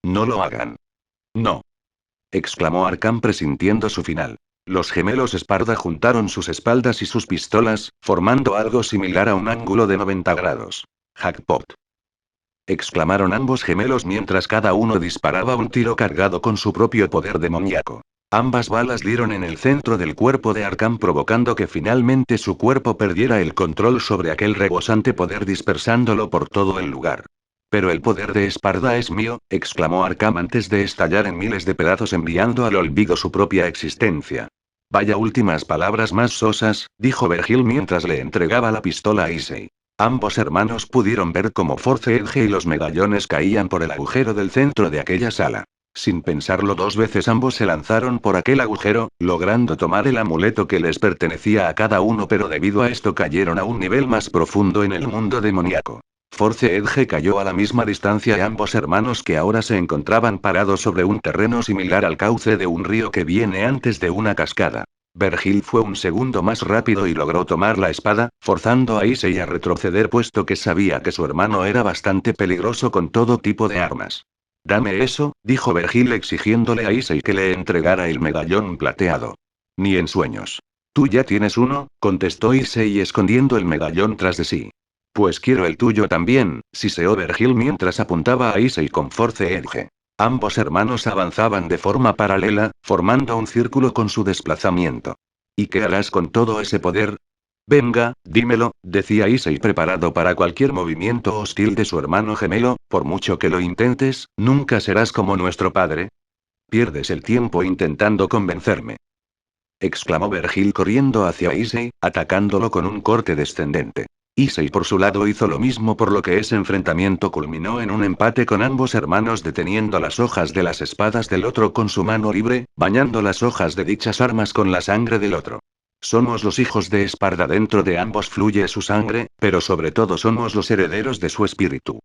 No lo hagan. No. Exclamó Arkham presintiendo su final. Los gemelos Esparda juntaron sus espaldas y sus pistolas, formando algo similar a un ángulo de 90 grados. Jackpot. Exclamaron ambos gemelos mientras cada uno disparaba un tiro cargado con su propio poder demoníaco. Ambas balas dieron en el centro del cuerpo de Arkham provocando que finalmente su cuerpo perdiera el control sobre aquel rebosante poder dispersándolo por todo el lugar. Pero el poder de Esparda es mío, exclamó Arkham antes de estallar en miles de pedazos enviando al olvido su propia existencia. Vaya últimas palabras más sosas, dijo Vergil mientras le entregaba la pistola a Issei. Ambos hermanos pudieron ver cómo Force Edge y los medallones caían por el agujero del centro de aquella sala. Sin pensarlo dos veces ambos se lanzaron por aquel agujero, logrando tomar el amuleto que les pertenecía a cada uno pero debido a esto cayeron a un nivel más profundo en el mundo demoníaco. Force Edge cayó a la misma distancia de ambos hermanos que ahora se encontraban parados sobre un terreno similar al cauce de un río que viene antes de una cascada. Vergil fue un segundo más rápido y logró tomar la espada, forzando a Issei a retroceder puesto que sabía que su hermano era bastante peligroso con todo tipo de armas. Dame eso, dijo Vergil exigiéndole a Issei que le entregara el medallón plateado. Ni en sueños. Tú ya tienes uno, contestó Issei escondiendo el medallón tras de sí. Pues quiero el tuyo también, siseó Vergil mientras apuntaba a Issei con Force Edge. Ambos hermanos avanzaban de forma paralela, formando un círculo con su desplazamiento. ¿Y qué harás con todo ese poder? Venga, dímelo, decía Issei preparado para cualquier movimiento hostil de su hermano gemelo, por mucho que lo intentes, nunca serás como nuestro padre. Pierdes el tiempo intentando convencerme. Exclamó Vergil corriendo hacia Issei, atacándolo con un corte descendente. Issei por su lado hizo lo mismo por lo que ese enfrentamiento culminó en un empate con ambos hermanos deteniendo las hojas de las espadas del otro con su mano libre, bañando las hojas de dichas armas con la sangre del otro. Somos los hijos de Esparda, dentro de ambos fluye su sangre, pero sobre todo somos los herederos de su espíritu.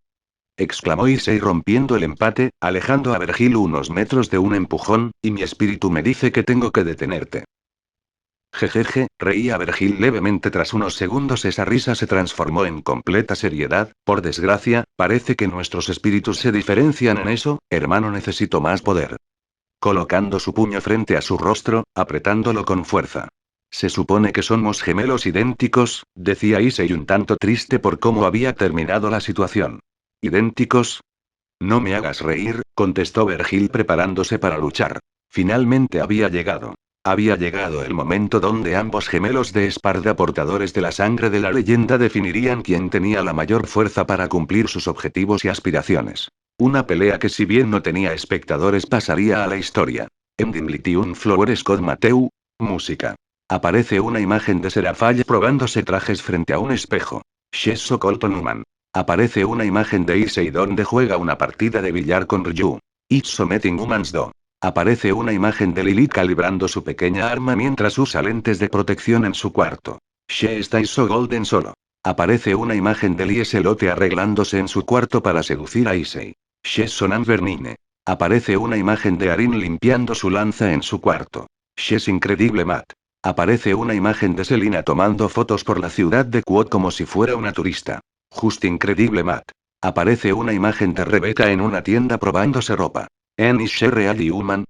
Exclamó Issei rompiendo el empate, alejando a Vergil unos metros de un empujón, y mi espíritu me dice que tengo que detenerte. Jejeje, reía Vergil levemente tras unos segundos esa risa se transformó en completa seriedad, por desgracia, parece que nuestros espíritus se diferencian en eso, hermano necesito más poder. Colocando su puño frente a su rostro, apretándolo con fuerza. Se supone que somos gemelos idénticos, decía Issei un tanto triste por cómo había terminado la situación. ¿Idénticos? No me hagas reír, contestó Vergil preparándose para luchar. Finalmente había llegado. Había llegado el momento donde ambos gemelos de Esparda portadores de la sangre de la leyenda definirían quién tenía la mayor fuerza para cumplir sus objetivos y aspiraciones. Una pelea que si bien no tenía espectadores pasaría a la historia. Endimlitium Flower Scott Mateu. Música. Aparece una imagen de Serafall probándose trajes frente a un espejo. Shesso Colton Human. Aparece una imagen de Issei donde juega una partida de billar con Ryu. It's Something Humans Do. Aparece una imagen de Lilith calibrando su pequeña arma mientras usa lentes de protección en su cuarto. She está so golden solo. Aparece una imagen de Lieselote arreglándose en su cuarto para seducir a Issei. She sonan Vernine. Aparece una imagen de Arin limpiando su lanza en su cuarto. She's incredible Matt. Aparece una imagen de Selina tomando fotos por la ciudad de Quod como si fuera una turista. Just incredible Matt. Aparece una imagen de Rebecca en una tienda probándose ropa. En is she really human?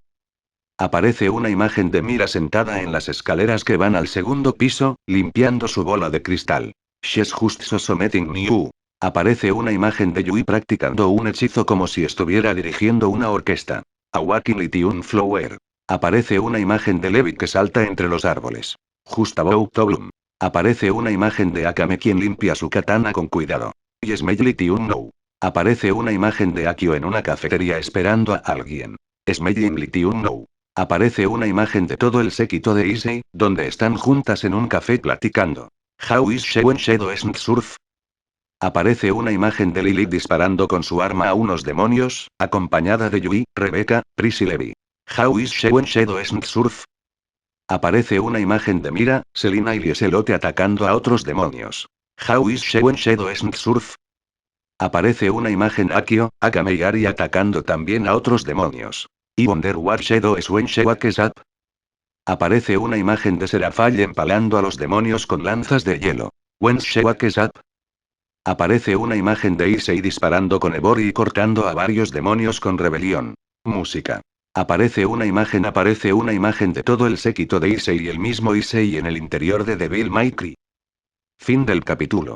Aparece una imagen de Mira sentada en las escaleras que van al segundo piso, limpiando su bola de cristal. She's just so something new. Aparece una imagen de Yui practicando un hechizo como si estuviera dirigiendo una orquesta. Awaken Lithium Flower. Aparece una imagen de Levi que salta entre los árboles. Just about to bloom. Aparece una imagen de Akame quien limpia su katana con cuidado. Y Smell Lithium No. Aparece una imagen de Akio en una cafetería esperando a alguien. Smelling Lithium No. Aparece una imagen de todo el séquito de Issei, donde están juntas en un café platicando. How is she when she doesn't surf? Aparece una imagen de Lilith disparando con su arma a unos demonios, acompañada de Yui, Rebecca, Pris y Levi. How is she when she doesn't surf? Aparece una imagen de Mira, Selina y Lieselote atacando a otros demonios. How is she when she doesn't surf? Aparece una imagen de Akio, Akame y Ari atacando también a otros demonios. I wonder what she does when she wakes up. Aparece una imagen de Serafall empalando a los demonios con lanzas de hielo. When she wakes up. Aparece una imagen de Issei disparando con Ebori y cortando a varios demonios con rebelión. Música. Aparece una imagen de todo el séquito de Issei y el mismo Issei en el interior de Devil May Cry. Fin del capítulo.